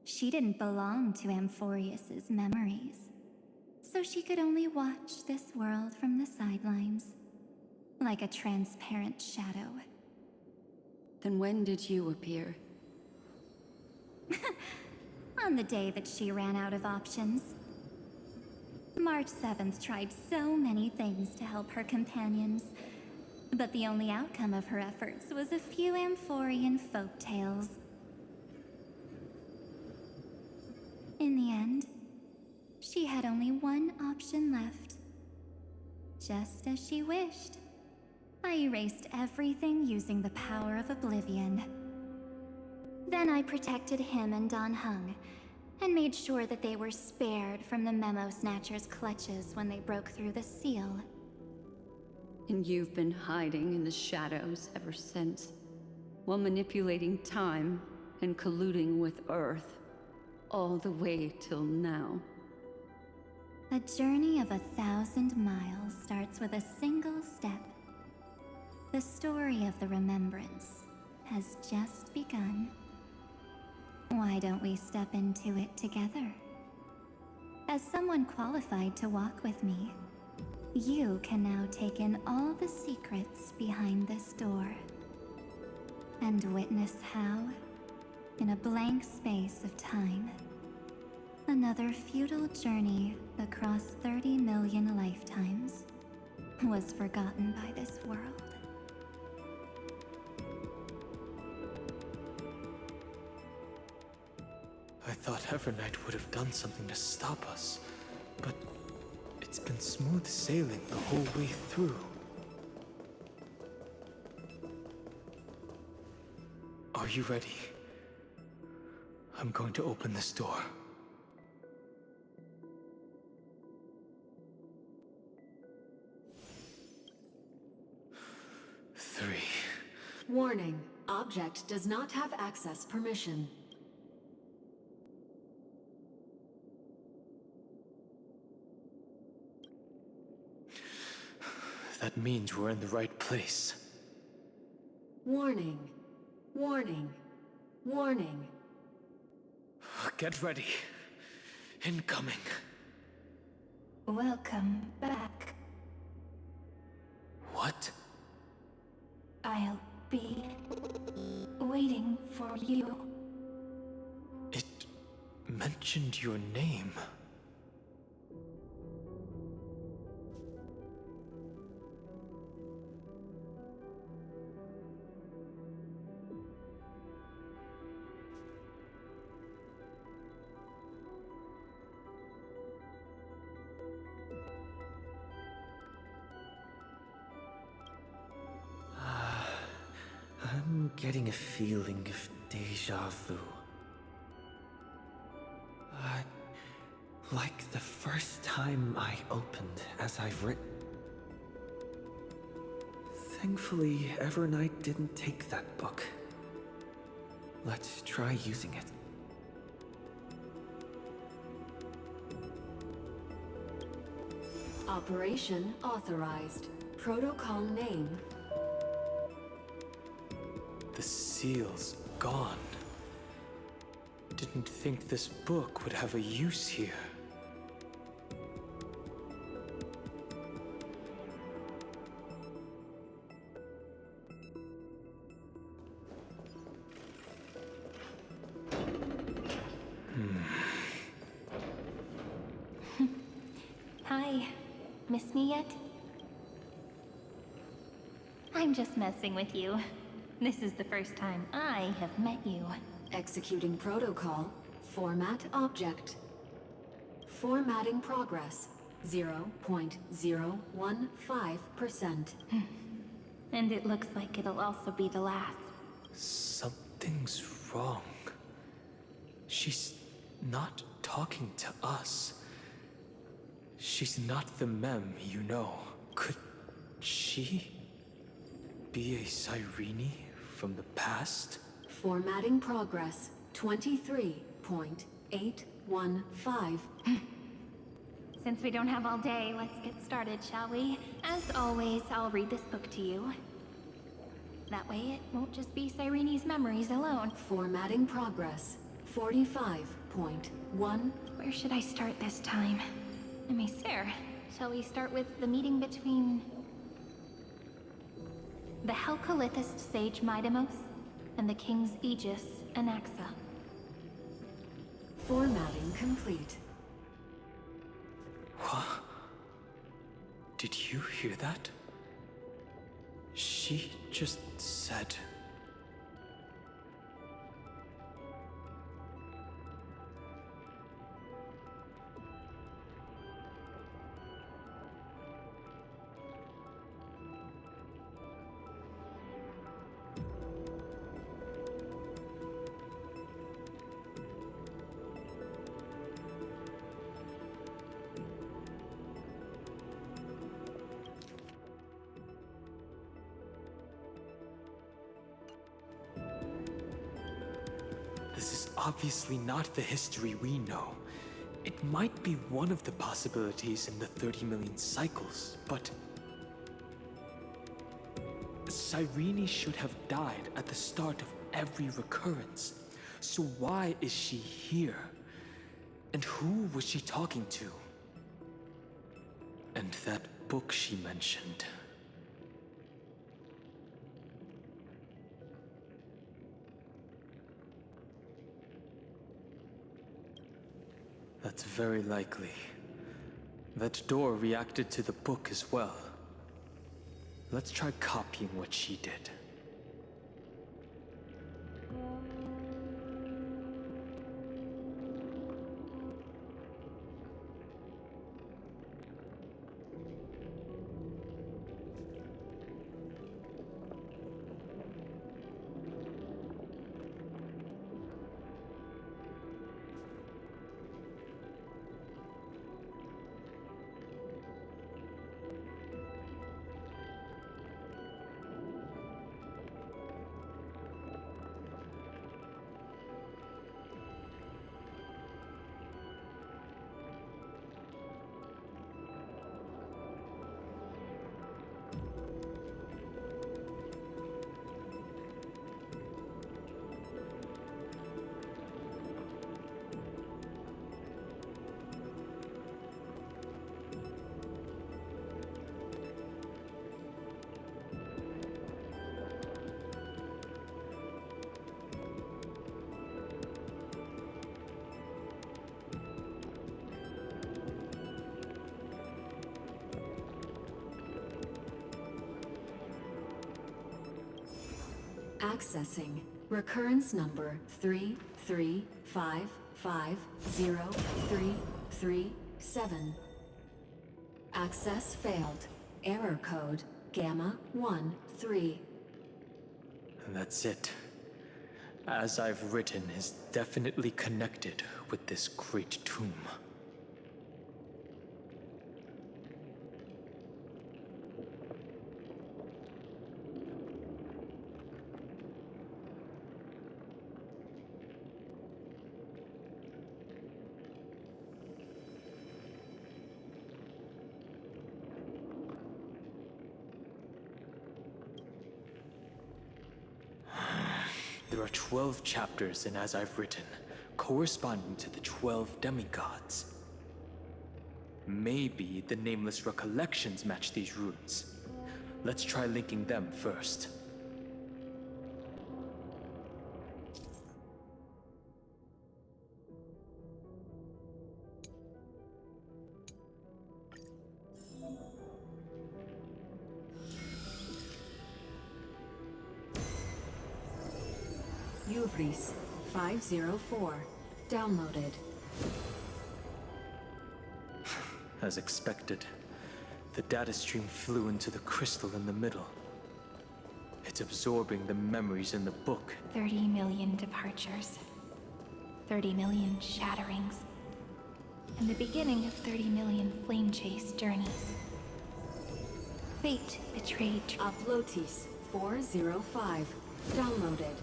Speaker 2: She didn't belong to Amphorius's memories, so she could only watch this world from the sidelines, like a transparent shadow.
Speaker 8: Then when did you appear?
Speaker 2: On the day that she ran out of options. March 7th tried so many things to help her companions, but the only outcome of her efforts was a few Amphorian folktales. In the end, she had only one option left. Just as she wished, I erased everything using the power of oblivion. Then I protected him and Don Hung, and made sure that they were spared from the Memo Snatcher's clutches when they broke through the seal.
Speaker 8: And you've been hiding in the shadows ever since, while manipulating time and colluding with Earth, all the way till now.
Speaker 2: A journey of 1,000 miles starts with a single step. The story of the Remembrance has just begun. Why don't we step into it together? As someone qualified to walk with me, you can now take in all the secrets behind this door. And witness how, in a blank space of time, another futile journey across 30 million lifetimes was forgotten by this world.
Speaker 3: I thought Evernight would have done something to stop us, but it's been smooth sailing the whole way through. Are you ready? I'm going to open this door. Three.
Speaker 16: Warning. Object does not have access permission.
Speaker 3: That means we're in the right place.
Speaker 16: Warning. Warning. Warning.
Speaker 3: Get ready. Incoming.
Speaker 1: Welcome back.
Speaker 3: What?
Speaker 1: I'll be waiting for you.
Speaker 3: It mentioned your name.
Speaker 6: I'm getting a feeling of déjà vu. Like the first time I opened as I've written. Thankfully, Evernight didn't take that book. Let's try using it.
Speaker 16: Operation authorized. Protocol name.
Speaker 3: The seal's gone. Didn't think this book would have a use here.
Speaker 1: Hi. Miss me yet? I'm just messing with you. This is the first time I have met you.
Speaker 16: Executing protocol. Format object. Formatting progress.
Speaker 2: 0.015%.
Speaker 1: And it looks like it'll also be the last.
Speaker 3: Something's wrong. She's not talking to us. She's not the mem, you know. Could she be a Cyrene from the past?
Speaker 2: Formatting progress 23.815.
Speaker 1: Since we don't have all day, let's get started, shall we? As always, I'll read this book to you. That way it won't just be Cyrene's memories alone.
Speaker 2: Formatting progress 45.1.
Speaker 1: Where should I start this time? I may stare. Shall we start with the meeting between the Helcolithist sage Midamos and the King's Aegis, Anaxa?
Speaker 2: Formatting complete.
Speaker 3: What? Did you hear that? She just said... This is obviously not the history we know. It might be one of the possibilities in the 30 million cycles, but... Cyrene should have died at the start of every recurrence. So why is she here? And who was she talking to? And that book she mentioned. That's very likely. That door reacted to the book as well. Let's try copying what she did.
Speaker 2: Accessing recurrence number 335503337. Access failed. Error code Gamma 13.
Speaker 3: And that's it. As I've written is definitely connected with this great tomb. There are 12 chapters in As I've Written, corresponding to the 12 demigods. Maybe the Nameless Recollections match these runes. Let's try linking them first.
Speaker 2: Uvris 504. Downloaded.
Speaker 3: as expected. The data stream flew into the crystal in the middle. It's absorbing the memories in the book.
Speaker 1: 30 million departures. 30 million shatterings. And the beginning of 30 million flame chase journeys. Fate betrayed.
Speaker 16: Uplotis 405. Downloaded.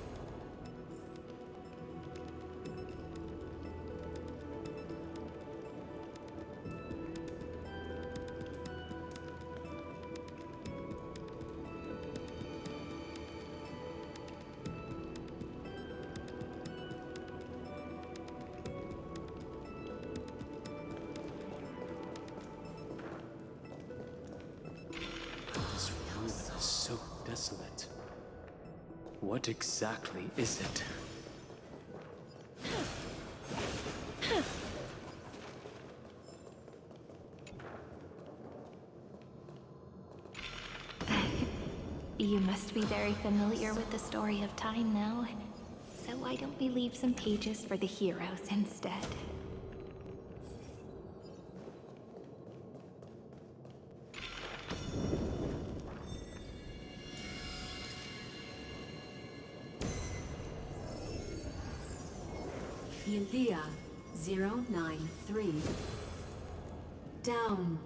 Speaker 3: This room is so desolate. What exactly is it?
Speaker 1: You must be very familiar with the story of time now. So why don't we leave some pages for the heroes instead?
Speaker 16: Philia 093. Downloaded.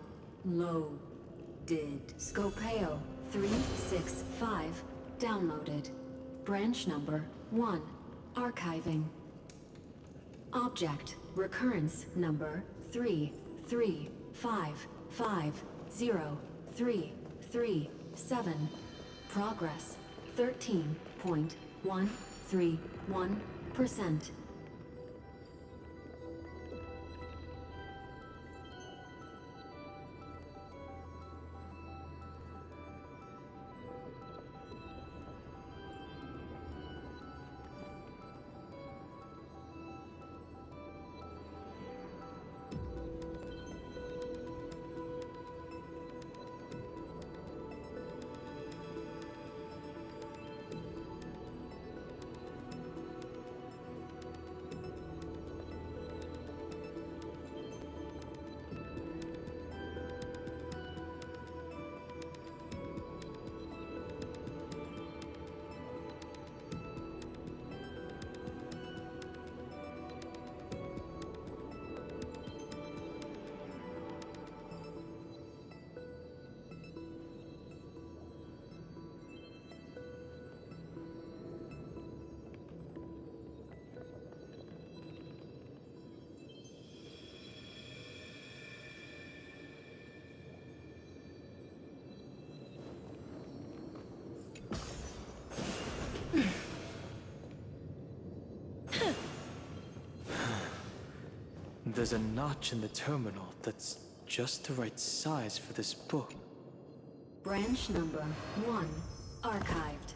Speaker 16: Scopeo 365. Downloaded. Branch number 1. Archiving. Object recurrence number 335503337. Progress 13.131%.
Speaker 3: There's a notch in the terminal that's just the right size for this book.
Speaker 16: Branch number 1. Archived.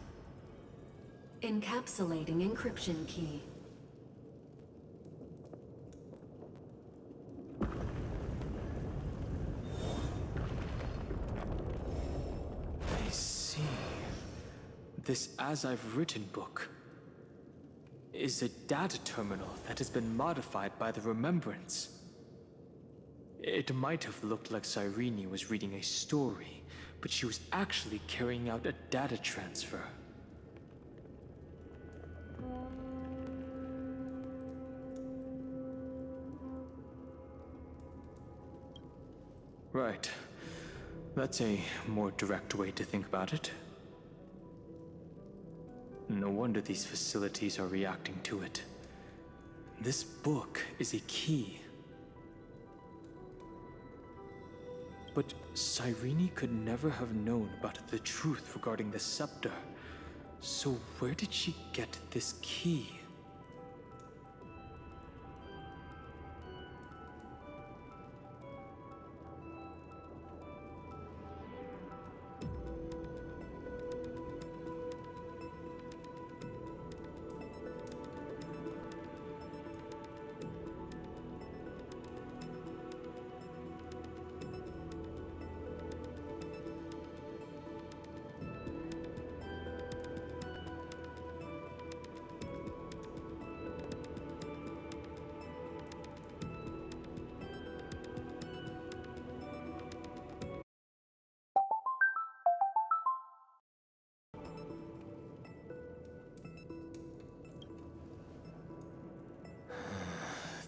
Speaker 16: Encapsulating encryption key.
Speaker 3: I see. This As I've Written book is a data terminal that has been modified by the Remembrance. It might have looked like Cyrene was reading a story, but she was actually carrying out a data transfer. Right. That's a more direct way to think about it. No wonder these facilities are reacting to it. This book is a key. But Cyrene could never have known about the truth regarding the scepter. So where did she get this key?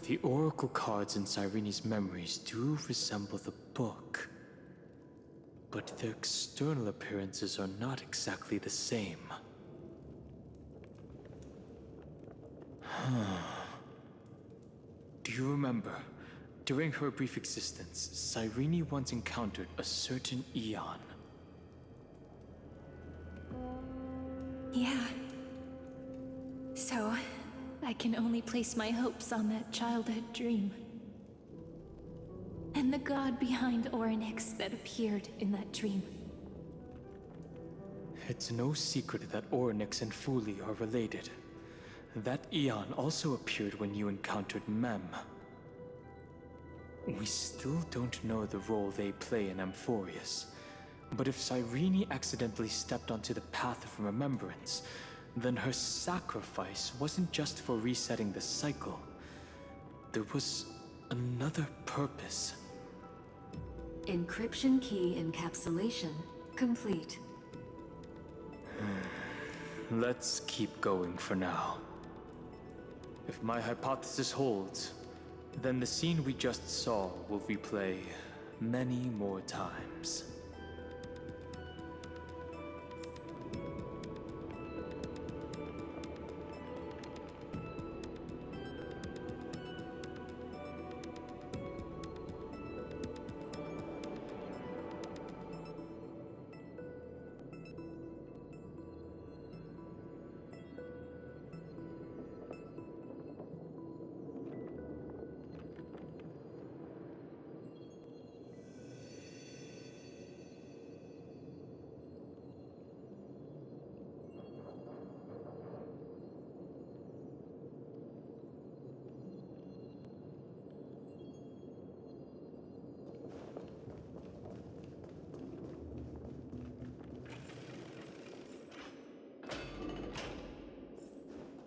Speaker 3: The oracle cards in Cyrene's memories do resemble the book, but their external appearances are not exactly the same. Do you remember, during her brief existence, Cyrene once encountered a certain Eon?
Speaker 1: Yeah. So, I can only place my hopes on that childhood dream. And the god behind Orynyx that appeared in that dream.
Speaker 3: It's no secret that Orynyx and thôiii are related. That Eon also appeared when you encountered Mem. We still don't know the role they play in Amphorius, but if Cyrene accidentally stepped onto the path of remembrance, then her sacrifice wasn't just for resetting the cycle. There was another purpose.
Speaker 16: Encryption key encapsulation complete.
Speaker 3: Let's keep going for now. If my hypothesis holds, then the scene we just saw will replay many more times.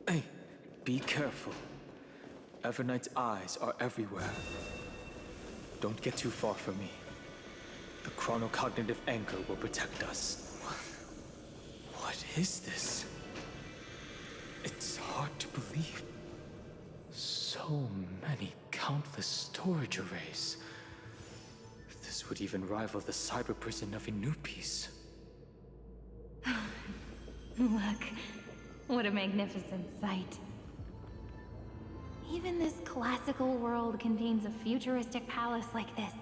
Speaker 3: Hey, be careful. Evernight's eyes are everywhere. Don't get too far from me. The chronocognitive anchor will protect us. What is this? It's hard to believe. So many countless storage arrays. This would even rival the cyber prison of Inupis.
Speaker 1: Look, what a magnificent sight. Even this classical world contains a futuristic palace like this.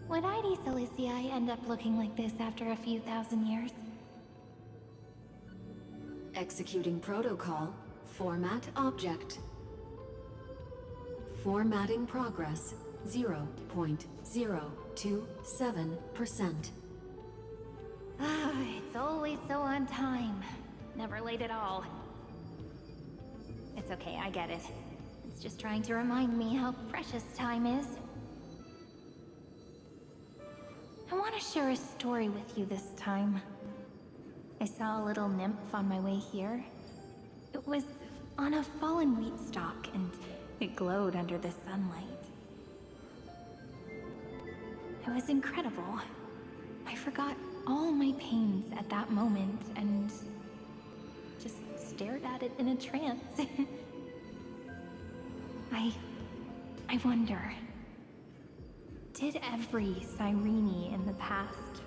Speaker 1: Would ID Silicii end up looking like this after a few thousand years?
Speaker 16: Executing protocol. Format object. Formatting progress 0.027%.
Speaker 1: Ah, it's always so on time. Never late at all. It's okay, I get it. It's just trying to remind me how precious time is. I want to share a story with you this time. I saw a little nymph on my way here. It was on a fallen wheat stalk, and it glowed under the sunlight. It was incredible. I forgot all my pains at that moment, and just stared at it in a trance. I wonder, did every Cyrene in the past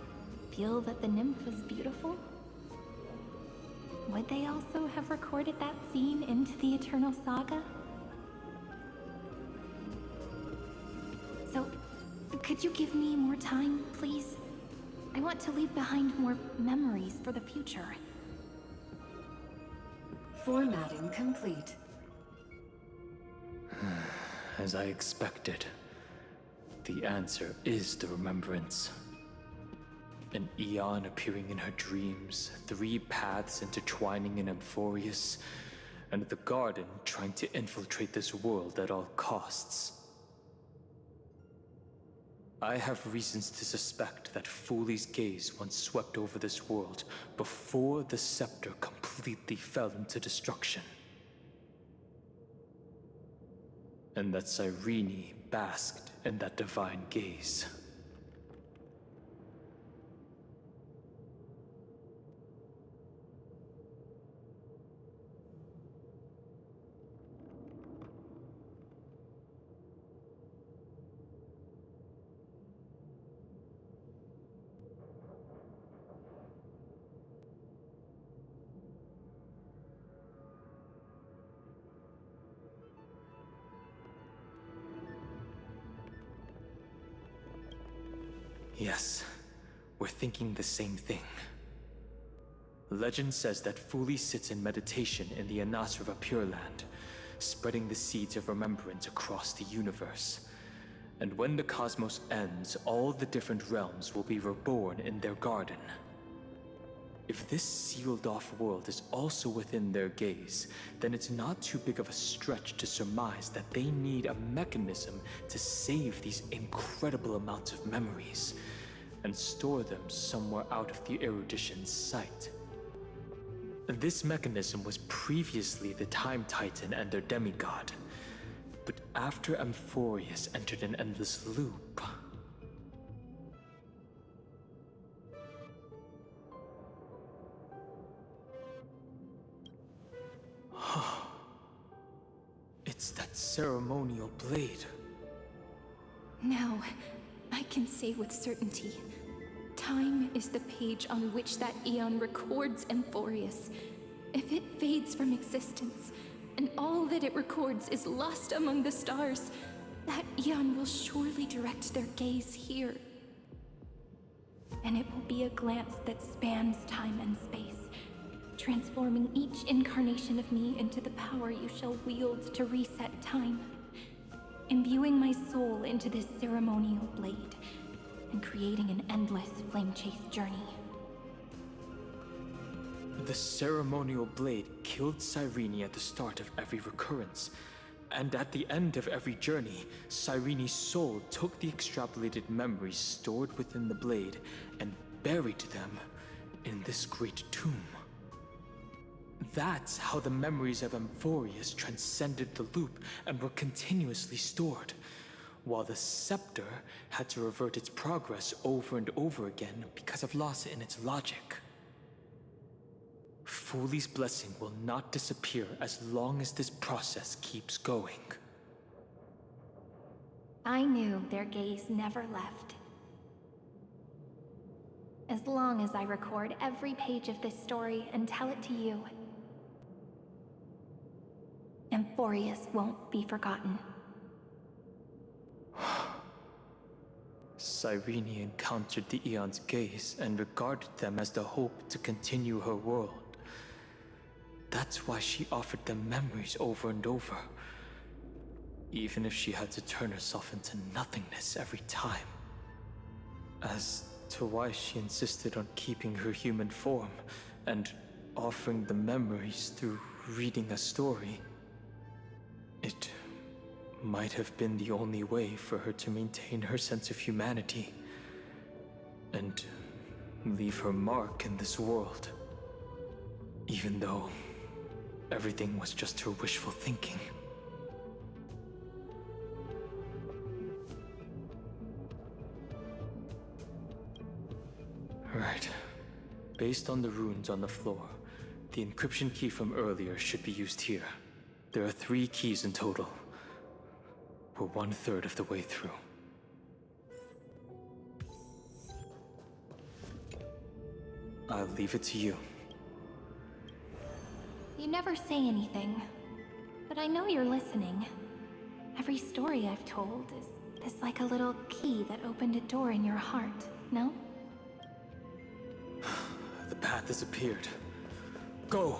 Speaker 1: feel that the nymph was beautiful? Would they also have recorded that scene into the Eternal Saga? So, could you give me more time, please? I want to leave behind more memories for the future.
Speaker 16: Formatting complete.
Speaker 3: As I expected, the answer is the remembrance. An Eon appearing in her dreams, 3 paths intertwining in Amphorius, and the Garden trying to infiltrate this world at all costs. I have reasons to suspect that thôii's gaze once swept over this world before the scepter completely fell into destruction. And that Cyrene basked in that divine gaze. Yes, we're thinking the same thing. Legend says that thôiii sits in meditation in the Anasrava Pure Land, spreading the seeds of remembrance across the universe. And when the cosmos ends, all the different realms will be reborn in their garden. If this sealed-off world is also within their gaze, then it's not too big of a stretch to surmise that they need a mechanism to save these incredible amounts of memories and store them somewhere out of the erudition's sight. This mechanism was previously the Time Titan and their demigod, but after Amphorius entered an endless loop... It's that ceremonial blade.
Speaker 1: Now, I can say with certainty, time is the page on which that eon records Amphorius. If it fades from existence, and all that it records is lost among the stars, that eon will surely direct their gaze here. And it will be a glance that spans time and space, transforming each incarnation of me into the power you shall wield to reset time, imbuing my soul into this ceremonial blade, and creating an endless flame-chased journey.
Speaker 3: The ceremonial blade killed Cyrene at the start of every recurrence, and at the end of every journey, Cyrene's soul took the extrapolated memories stored within the blade and buried them in this great tomb. That's how the memories of Amphorius transcended the loop and were continuously stored, while the scepter had to revert its progress over and over again because of loss in its logic. thôii's blessing will not disappear as long as this process keeps going.
Speaker 1: I knew their gaze never left. As long as I record every page of this story and tell it to you, Amphorius won't be forgotten.
Speaker 3: Cyrene encountered the Eon's gaze and regarded them as the hope to continue her world. That's why she offered them memories over and over, even if she had to turn herself into nothingness every time. As to why she insisted on keeping her human form and offering the memories through reading a story, it might have been the only way for her to maintain her sense of humanity and leave her mark in this world, even though everything was just her wishful thinking. Right. Based on the runes on the floor, the encryption key from earlier should be used here. There are 3 keys in total. We're 1/3 of the way through. I'll leave it to you.
Speaker 1: You never say anything, but I know you're listening. Every story I've told is like a little key that opened a door in your heart, no?
Speaker 3: The path has appeared. Go!